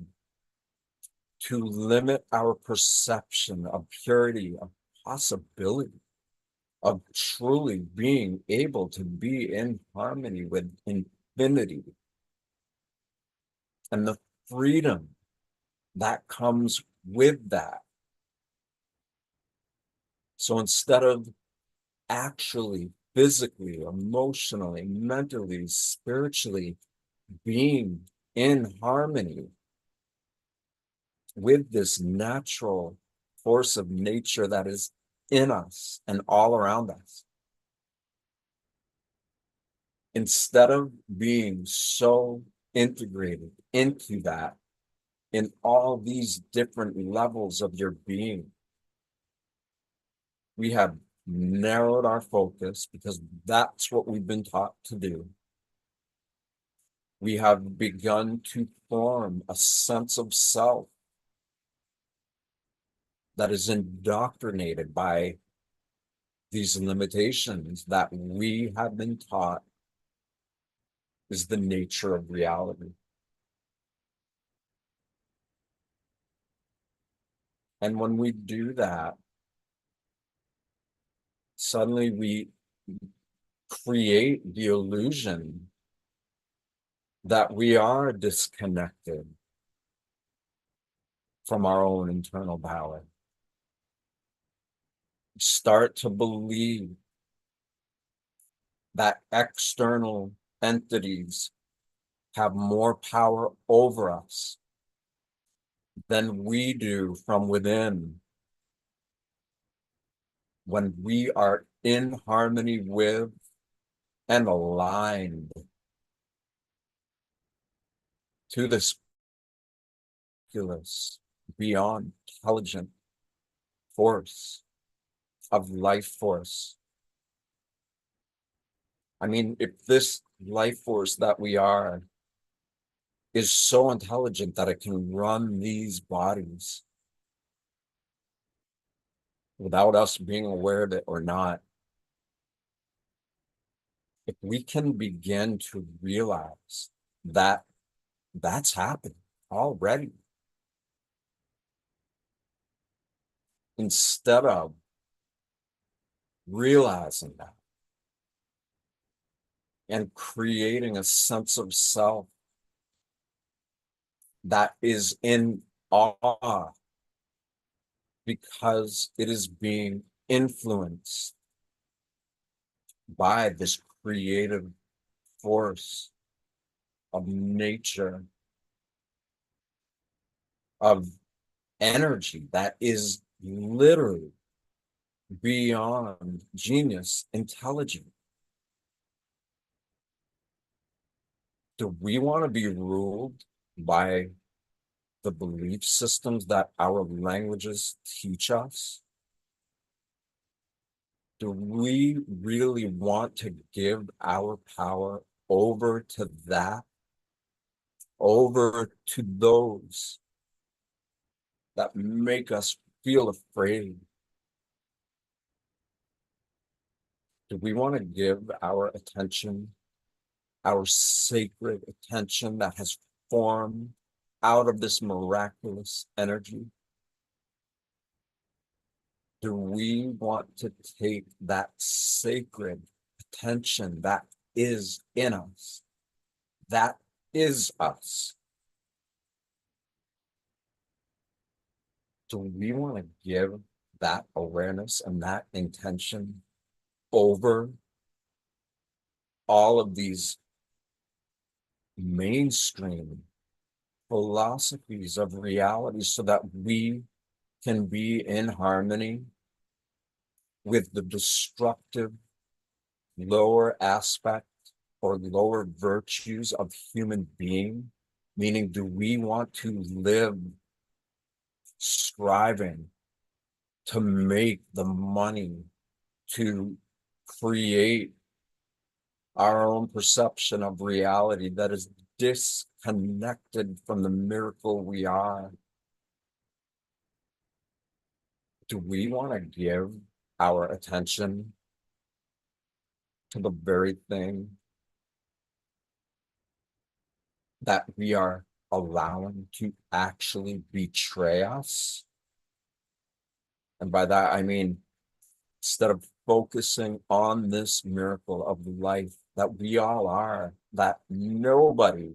to limit our perception of purity, of possibility, of truly being able to be in harmony with infinity. And the freedom that comes with that. So instead of actually physically, emotionally, mentally, spiritually being in harmony with this natural force of nature that is in us and all around us, instead of being so integrated into that in all these different levels of your being, we have narrowed our focus because that's what we've been taught to do. We have begun to form a sense of self that is indoctrinated by these limitations that we have been taught is the nature of reality. And when we do that, suddenly we create the illusion that we are disconnected from our own internal power. Start to believe that external entities have more power over us than we do from within when we are in harmony with and aligned to this beyond intelligent force of life force. I mean, if this life force that we are is so intelligent that it can run these bodies without us being aware of it or not, if we can begin to realize that that's happening already, instead of realizing that and creating a sense of self that is in awe because it is being influenced by this creative force of nature, of energy that is literally beyond genius intelligent. Do we want to be ruled by the belief systems that our languages teach us? Do we really want to give our power over to that, over to those that make us feel afraid? Do we want to give our attention, our sacred attention that has formed out of this miraculous energy? Do we want to take that sacred attention that is in us, that is us? Do we want to give that awareness and that intention over all of these mainstream philosophies of reality so that we can be in harmony with the destructive lower aspect or lower virtues of human being? Meaning, do we want to live striving to make the money, to create our own perception of reality that is disconnected from the miracle we are? Do we want to give our attention to the very thing that we are allowing to actually betray us? And by that, I mean, instead of focusing on this miracle of life that we all are, that nobody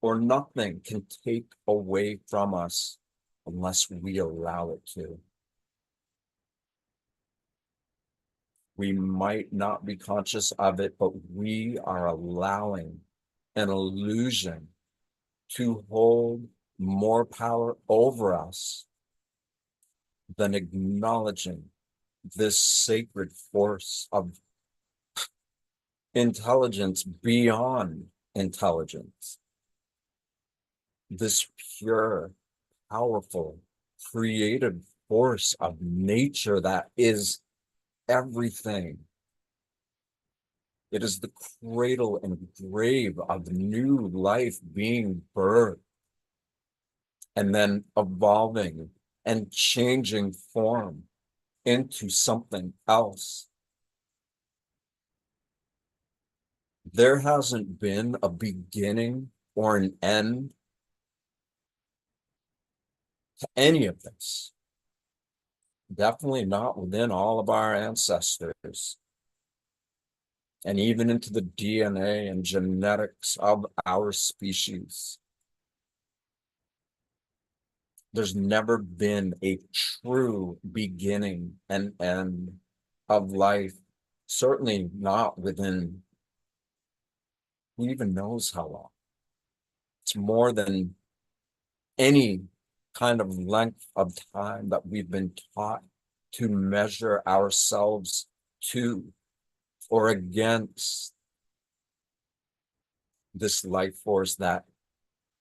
or nothing can take away from us unless we allow it to. We might not be conscious of it, but we are allowing an illusion to hold more power over us than acknowledging this sacred force of intelligence beyond intelligence, this pure, powerful, creative force of nature that is everything. It is the cradle and grave of new life being birthed and then evolving and changing form into something else. There hasn't been a beginning or an end to any of this. Definitely not within all of our ancestors, and even into the DNA and genetics of our species. There's never been a true beginning and end of life, certainly not within who even knows how long. It's more than any kind of length of time that we've been taught to measure ourselves to or against this life force that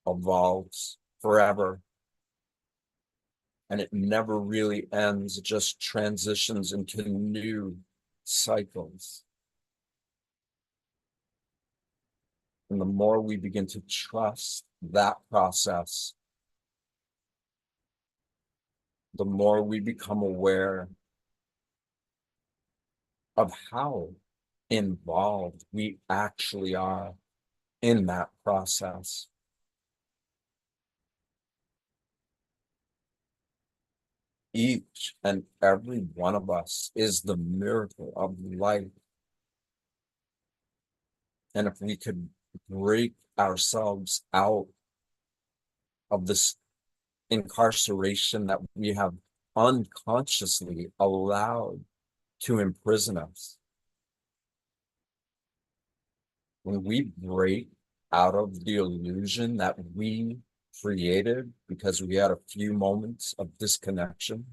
evolves forever. And it never really ends, it just transitions into new cycles. And the more we begin to trust that process, the more we become aware of how involved we actually are in that process. Each and every one of us is the miracle of life. And if we could break ourselves out of this incarceration that we have unconsciously allowed to imprison us, when we break out of the illusion that we created because we had a few moments of disconnection,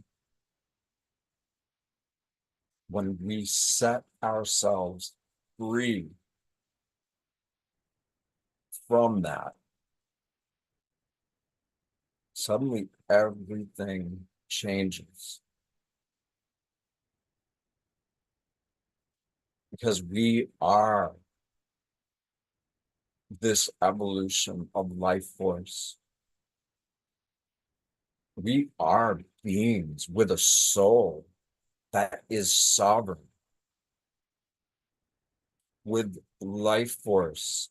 when we set ourselves free from that, suddenly everything changes. Because we are this evolution of life force. We are beings with a soul that is sovereign, with life force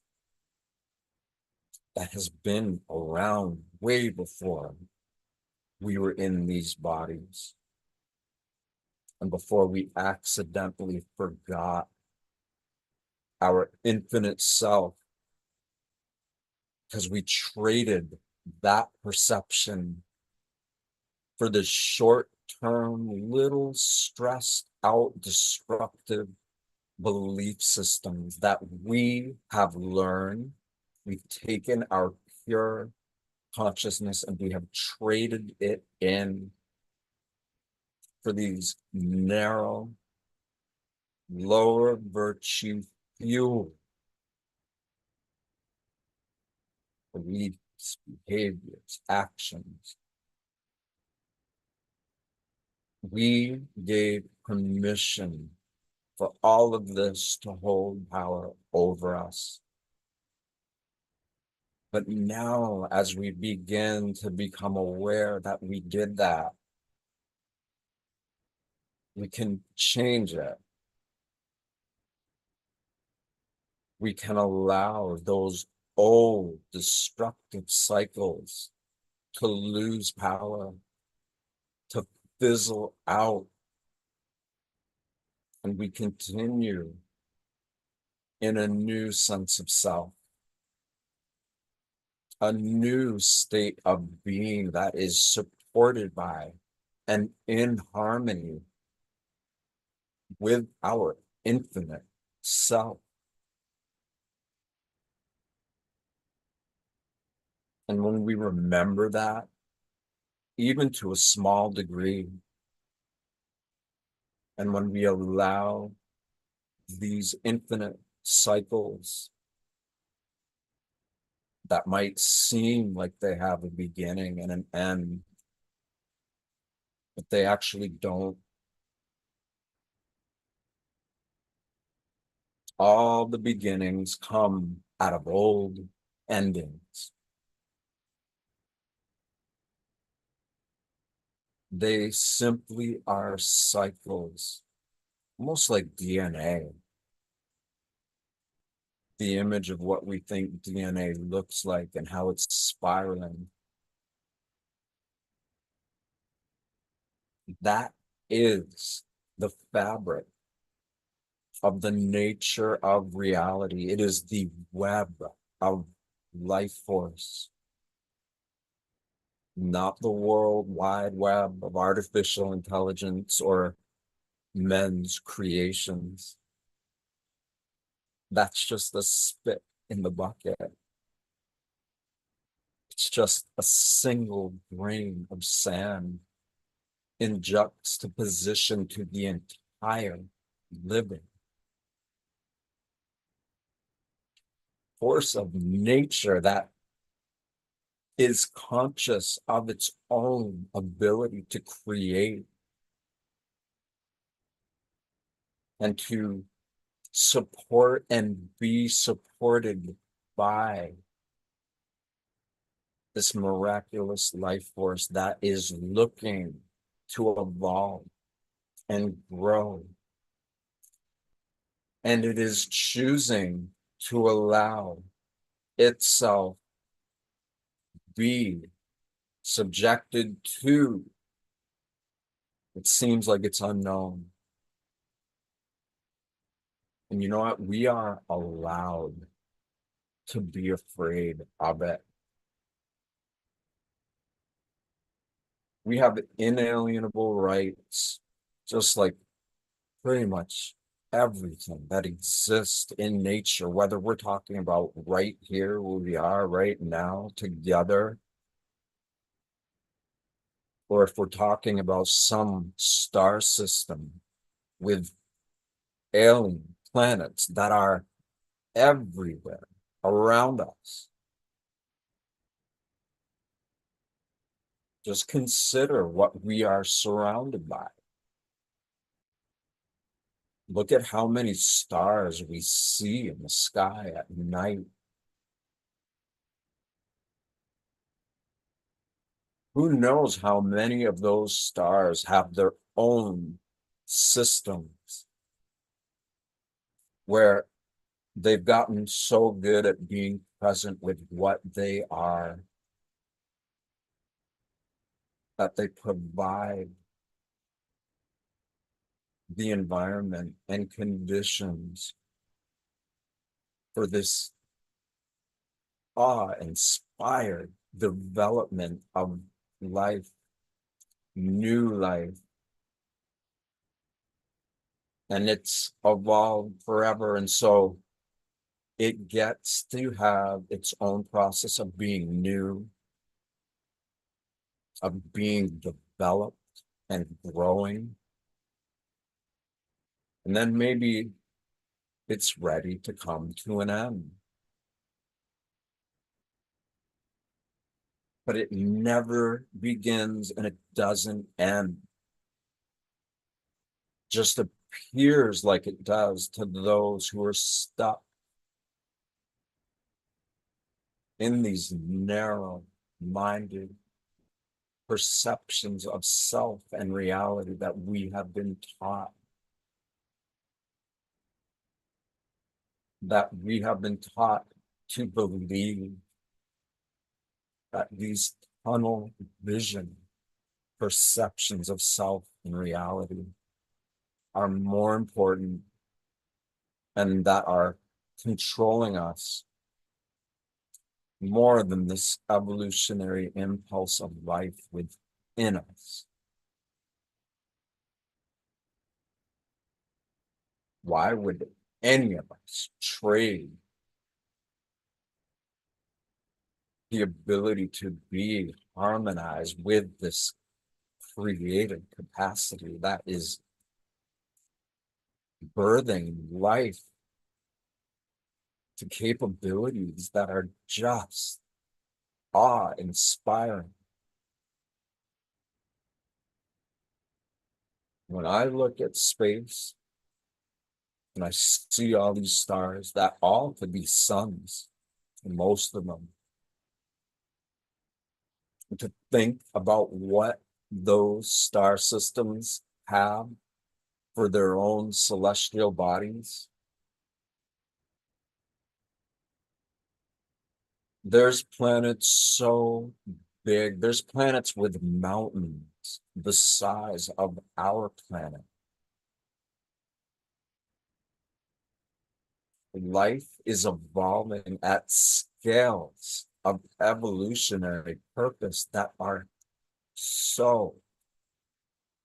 that has been around way before we were in these bodies and before we accidentally forgot our infinite self, because we traded that perception for the short-term, little stressed out, destructive belief systems that we have learned. We've taken our pure consciousness and we have traded it in for these narrow, lower virtue fuel beliefs, behaviors, actions. We gave permission for all of this to hold power over us. But now, as we begin to become aware that we did that, we can change it. We can allow those old destructive cycles to lose power, to fizzle out, and we continue in a new sense of self. a new state of being that is supported by and in harmony with our infinite self. And when we remember that, even to a small degree, and when we allow these infinite cycles that might seem like they have a beginning and an end, but they actually don't. All the beginnings come out of old endings. They simply are cycles, almost like DNA. The image of what we think DNA looks like and how it's spiraling. That is the fabric of the nature of reality. It is the web of life force, not the world wide web of artificial intelligence or men's creations. That's just a spit in the bucket. It's just a single grain of sand in juxtaposition to the entire living force of nature that is conscious of its own ability to create and to support and be supported by this miraculous life force that is looking to evolve and grow. And it is choosing to allow itself be subjected to, it seems like it's unknown. And you know what? We are allowed to be afraid of it. We have inalienable rights, just like pretty much everything that exists in nature, whether we're talking about right here where we are right now together, or if we're talking about some star system with alien planets that are everywhere around us. Just consider what we are surrounded by. Look at how many stars we see in the sky at night. Who knows how many of those stars have their own systems where they've gotten so good at being present with what they are that they provide the environment and conditions for this awe-inspired development of life, new life. And it's evolved forever. And so it gets to have its own process of being new, of being developed and growing. And then maybe it's ready to come to an end. But it never begins and it doesn't end. Just appears like it does to those who are stuck in these narrow-minded perceptions of self and reality that we have been taught. That we have been taught to believe that these tunnel vision perceptions of self and reality are more important and that are controlling us more than this evolutionary impulse of life within us. Why would any of us trade the ability to be harmonized with this creative capacity that is birthing life to capabilities that are just awe-inspiring? When I look at space and I see all these stars that all could be suns, and most of them, to think about what those star systems have for their own celestial bodies. There's planets so big, there's planets with mountains the size of our planet. Life is evolving at scales of evolutionary purpose that are so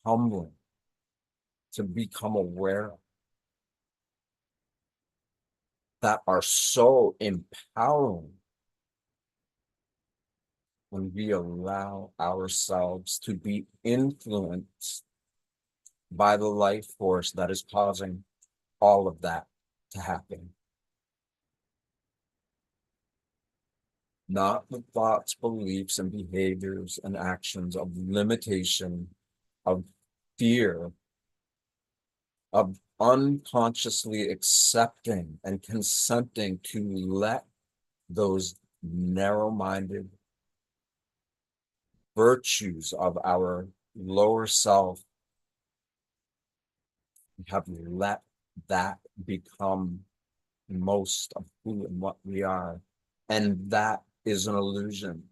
humbling to become aware of, that are so empowering when we allow ourselves to be influenced by the life force that is causing all of that to happen. Not the thoughts, beliefs, and behaviors and actions of limitation, of fear, of unconsciously accepting and consenting to let those narrow-minded virtues of our lower self, have let that become most of who and what we are. And that is an illusion.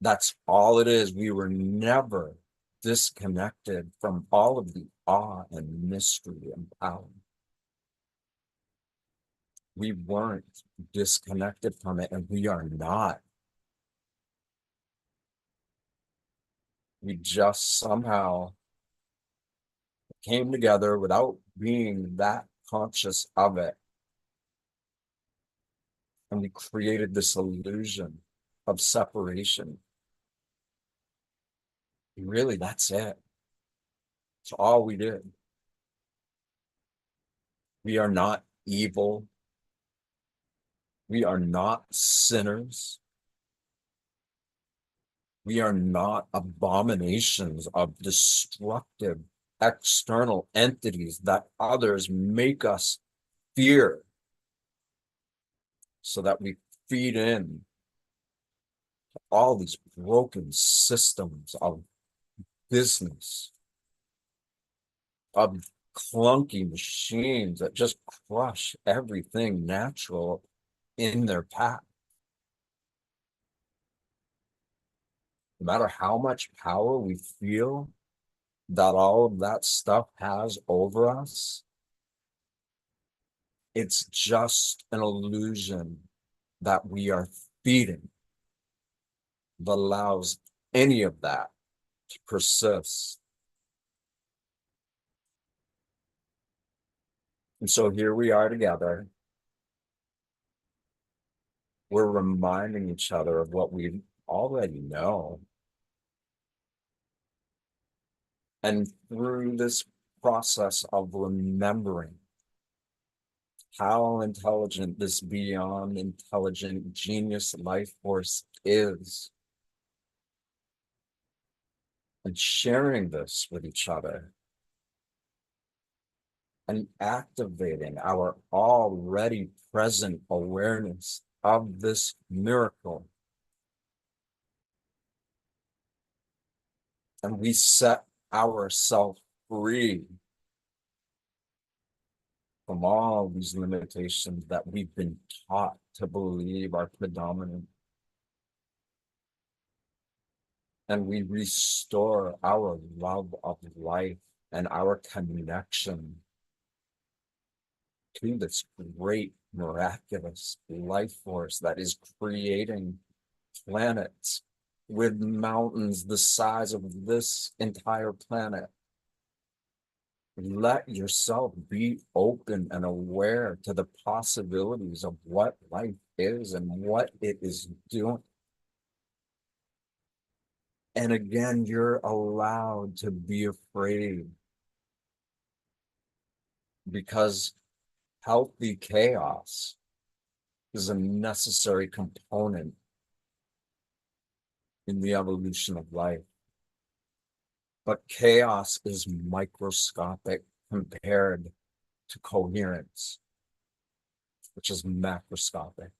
That's all it is. We were never disconnected from all of the awe and mystery and power. We weren't disconnected from it, and we are not. We just somehow came together without being that conscious of it. And we created this illusion of separation. Really, that's it. It's all we did. We are not evil. We are not sinners. We are not abominations of destructive external entities that others make us fear so that we feed in all these broken systems of business, of clunky machines that just crush everything natural in their path. No matter how much power we feel that all of that stuff has over us, it's just an illusion that we are feeding that allows any of that to persist. And so here we are together. We're reminding each other of what we already know. And through this process of remembering how intelligent this beyond intelligent genius life force is, and sharing this with each other, and activating our already present awareness of this miracle. And we set ourselves free from all these limitations that we've been taught to believe are predominant. And we restore our love of life and our connection to this great miraculous life force that is creating planets with mountains the size of this entire planet. Let yourself be open and aware to the possibilities of what life is and what it is doing. And again, you're allowed to be afraid, because healthy chaos is a necessary component in the evolution of life. But chaos is microscopic compared to coherence, which is macroscopic,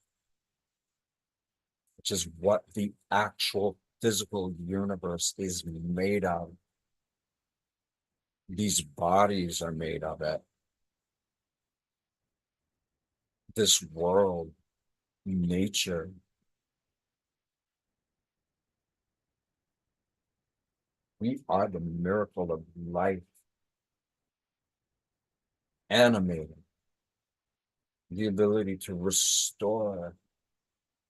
which is what the actual physical universe is made of. These bodies are made of it. This world, nature. We are the miracle of life, animated, the ability to restore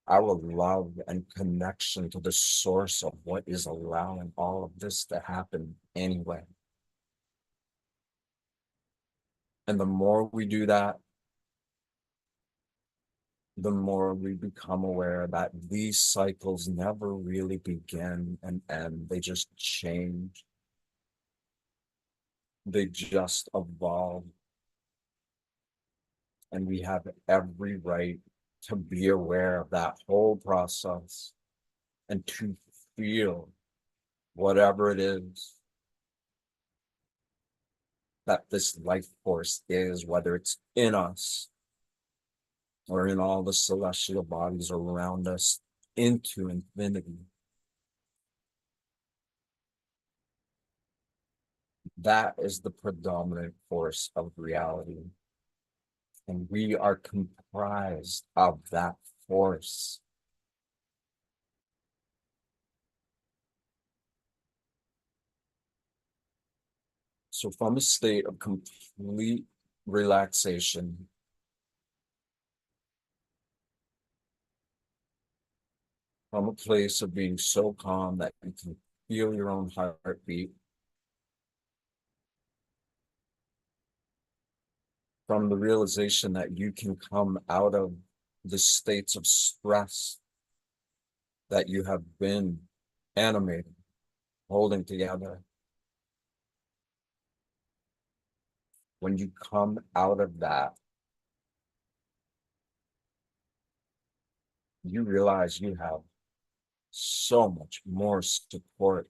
our love and connection to the source of what is allowing all of this to happen anyway. And the more we do that, the more we become aware that these cycles never really begin and end. They just change. They just evolve. And we have every right to be aware of that whole process and to feel whatever it is that this life force is, whether it's in us or in all the celestial bodies around us, into infinity. That is the predominant force of reality. And we are comprised of that force. So from a state of complete relaxation, from a place of being so calm that you can feel your own heartbeat, from the realization that you can come out of the states of stress that you have been animating, holding together. When you come out of that, you realize you have so much more support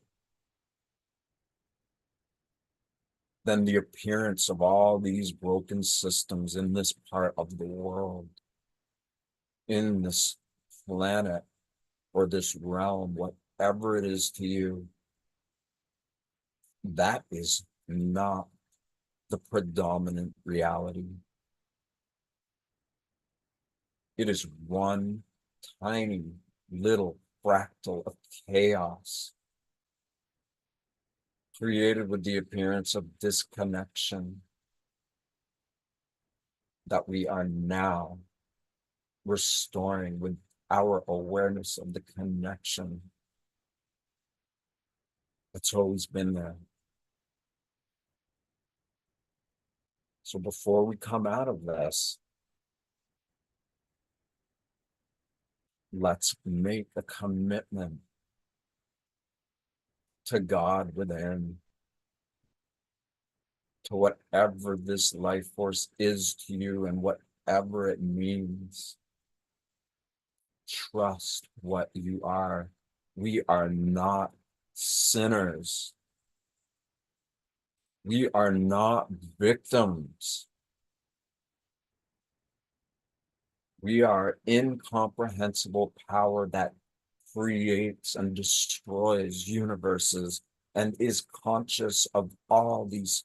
than the appearance of all these broken systems in this part of the world, in this planet, or this realm, whatever it is to you. That is not the predominant reality. It is one tiny little fractal of chaos created with the appearance of disconnection that we are now restoring with our awareness of the connection that's always been there. So before we come out of this, let's make a commitment to God within, to whatever this life force is to you and whatever it means. Trust what you are. We are not sinners. We are not victims. We are incomprehensible power that creates and destroys universes and is conscious of all these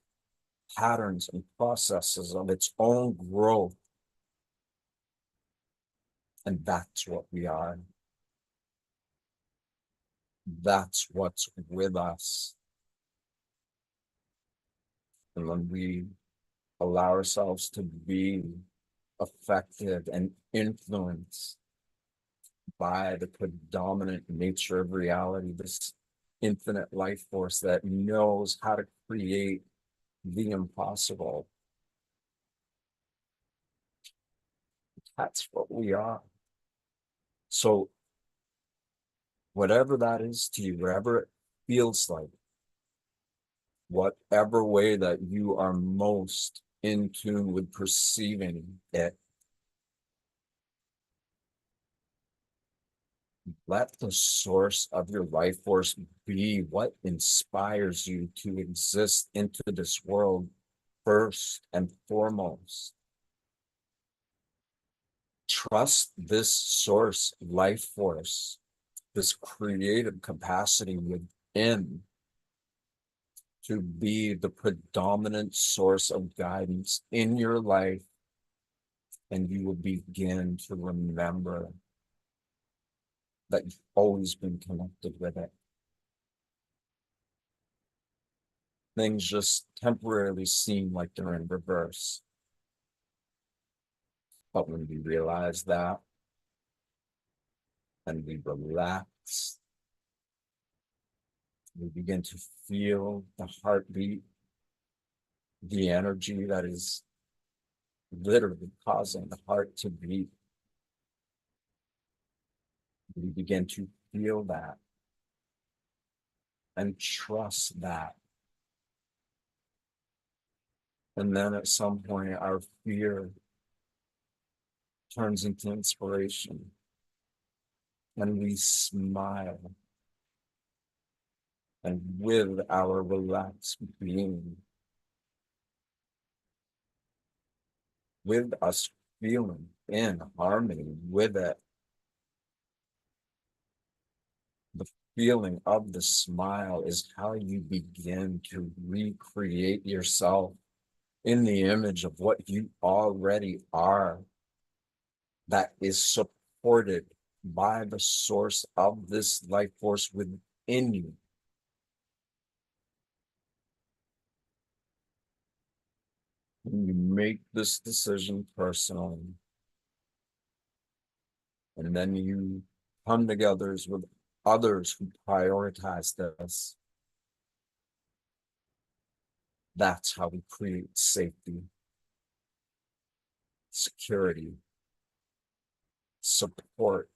patterns and processes of its own growth. And that's what we are. That's what's with us. And when we allow ourselves to be affected and influenced by the predominant nature of reality, this infinite life force that knows how to create the impossible. That's what we are. So whatever that is to you, wherever it feels like, whatever way that you are most in tune with perceiving it, let the source of your life force be what inspires you to exist into this world first and foremost. Trust this source life force, this creative capacity within, to be the predominant source of guidance in your life, and you will begin to remember that you've always been connected with it. Things just temporarily seem like they're in reverse. But when we realize that and we relax, we begin to feel the heartbeat, the energy that is literally causing the heart to beat. We begin to feel that and trust that. And then at some point, our fear turns into inspiration. And we smile. And with our relaxed being, with us feeling in harmony with it, the feeling of the smile is how you begin to recreate yourself in the image of what you already are, that is supported by the source of this life force within you. When you make this decision personally, and then you come together with others who prioritize this, that's how we create safety, security, support.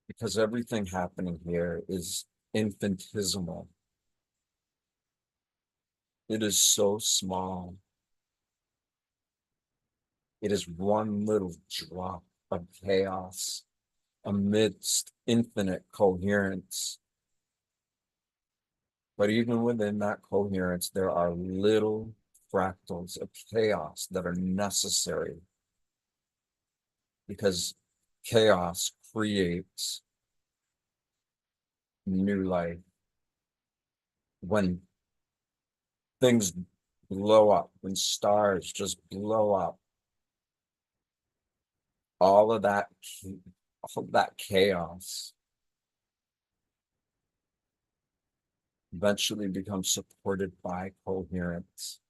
Because everything happening here is infinitesimal. It is so small. It is one little drop of chaos amidst infinite coherence. But even within that coherence, there are little fractals of chaos that are necessary, because chaos creates new life. When things blow up, when stars just blow up, all of that chaos eventually becomes supported by coherence.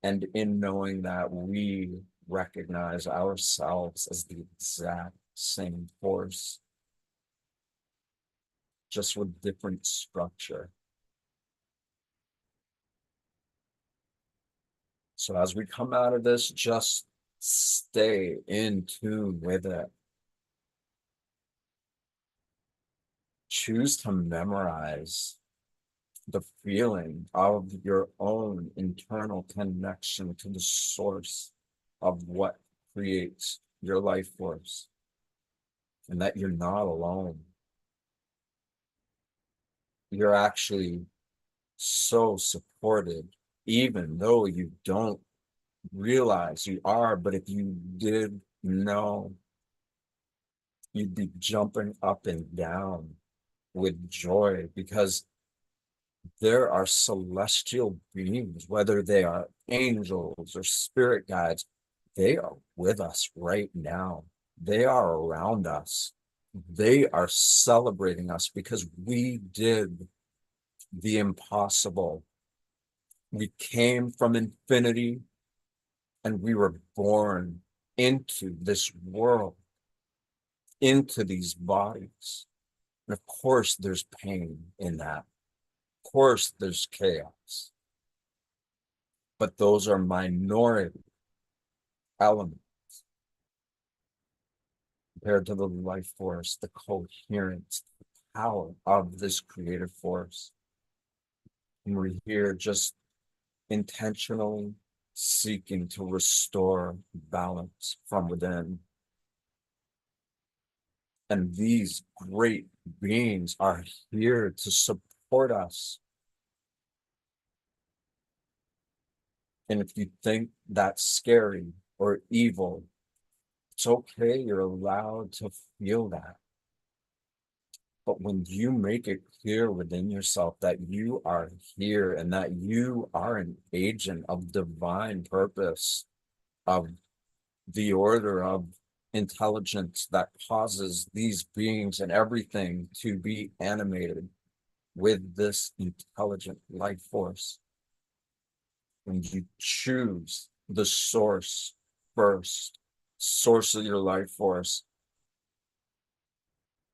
And in knowing that, we recognize ourselves as the exact same force, just with different structure. So as we come out of this, just stay in tune with it. Choose to memorize the feeling of your own internal connection to the source of what creates your life force, and that you're not alone. You're actually so supported, even though you don't realize you are. But if you did know, you'd be jumping up and down with joy, because there are celestial beings, whether they are angels or spirit guides, they are with us right now. They are around us. They are celebrating us because we did the impossible. We came from infinity and we were born into this world, into these bodies. And of course, there's pain in that. Of course, there's chaos. But those are minority elements compared to the life force, the coherence, the power of this creative force. And we're here just intentionally seeking to restore balance from within. And these great beings are here to support us. And if you think that's scary or evil, it's okay. You're allowed to feel that. But when you make it clear within yourself that you are here and that you are an agent of divine purpose, of the order of intelligence that causes these beings and everything to be animated with this intelligent life force, when you choose the source first, source of your life force,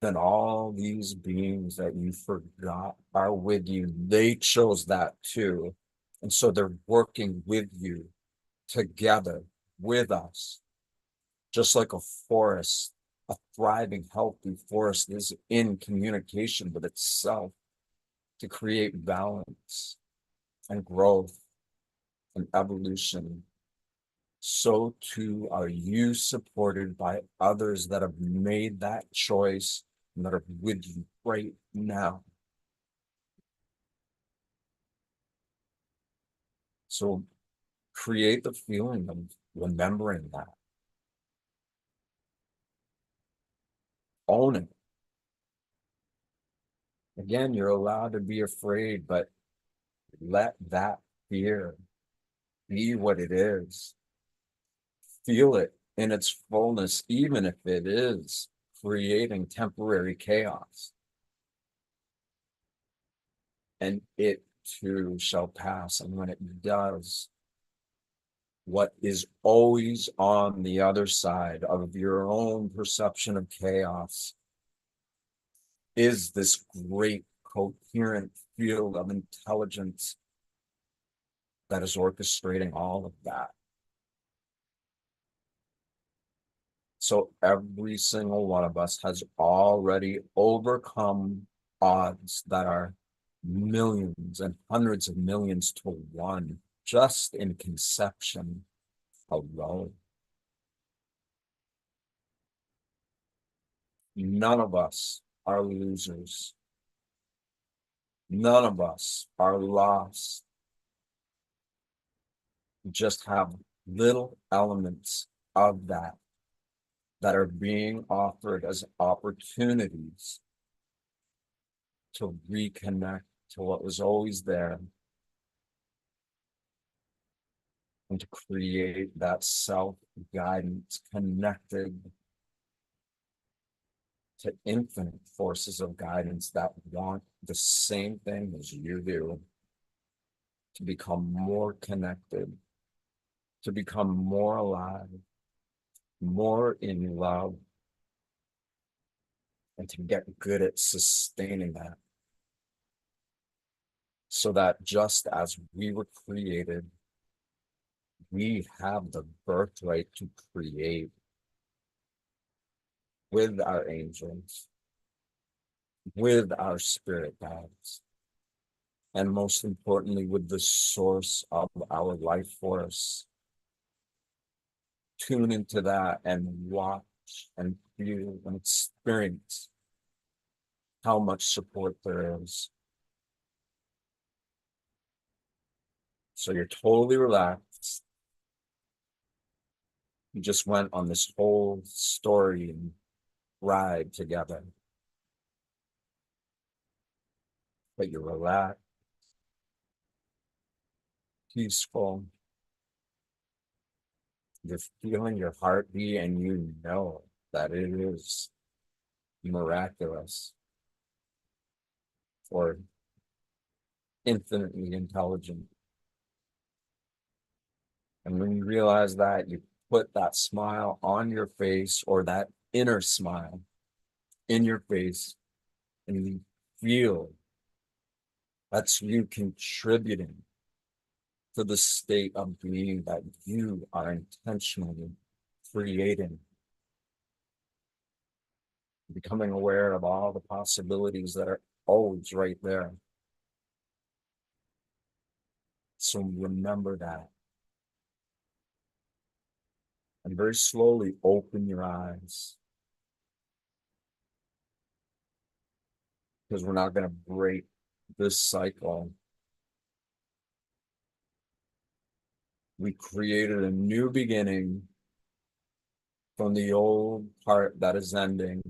then all these beings that you forgot are with you. They chose that too. And so they're working with you together with us, just like a forest, a thriving, healthy forest is in communication with itself to create balance and growth and evolution. So too are you supported by others that have made that choice and that are with you right now. So create the feeling of remembering that. Own it. Again, you're allowed to be afraid, but let that fear be what it is. Feel it in its fullness, even if it is creating temporary chaos. And it too shall pass. And when it does, what is always on the other side of your own perception of chaos is this great coherent field of intelligence that is orchestrating all of that. So every single one of us has already overcome odds that are millions and hundreds of millions to one, just in conception alone. None of us are losers. None of us are lost. We just have little elements of that are being offered as opportunities to reconnect to what was always there and to create that self-guidance connected to infinite forces of guidance that want the same thing as you do, to become more connected, to become more alive, more in love, and to get good at sustaining that. So that just as we were created, we have the birthright to create with our angels, with our spirit guides, and most importantly, with the source of our life force. Tune into that and watch and feel and experience how much support there is. So you're totally relaxed. You just went on this whole story and ride together. But you're relaxed, peaceful. You're feeling your heartbeat and you know that it is miraculous or infinitely intelligent. And when you realize that, you put that smile on your face, or that inner smile in your face, and you feel that's you contributing to the state of being that you are intentionally creating, becoming aware of all the possibilities that are always right there. So remember that. And very slowly open your eyes. Because we're not going to break this cycle. We created a new beginning from the old part that is ending.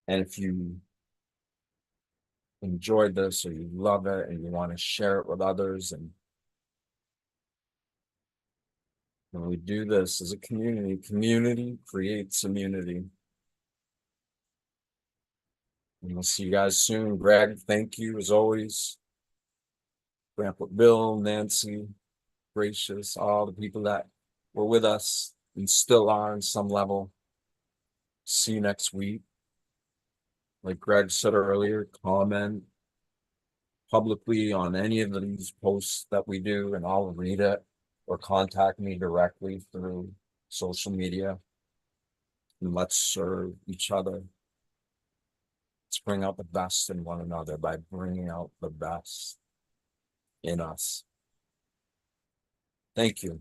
And if you enjoyed this, or you love it and you want to share it with others, and when we do this as a community, community creates immunity. And we'll see you guys soon. Greg, thank you as always. Grandpa Bill, Nancy, Gracious, all the people that were with us and still are on some level. See you next week. Like Greg said earlier, comment publicly on any of these posts that we do, and I'll read it, or contact me directly through social media. And let's serve each other. Let's bring out the best in one another by bringing out the best in us. Thank you.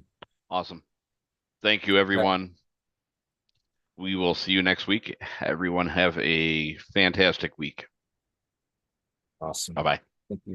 Awesome. Thank you, everyone. We will see you next week. Everyone have a fantastic week. Awesome. Bye-bye. Thank you.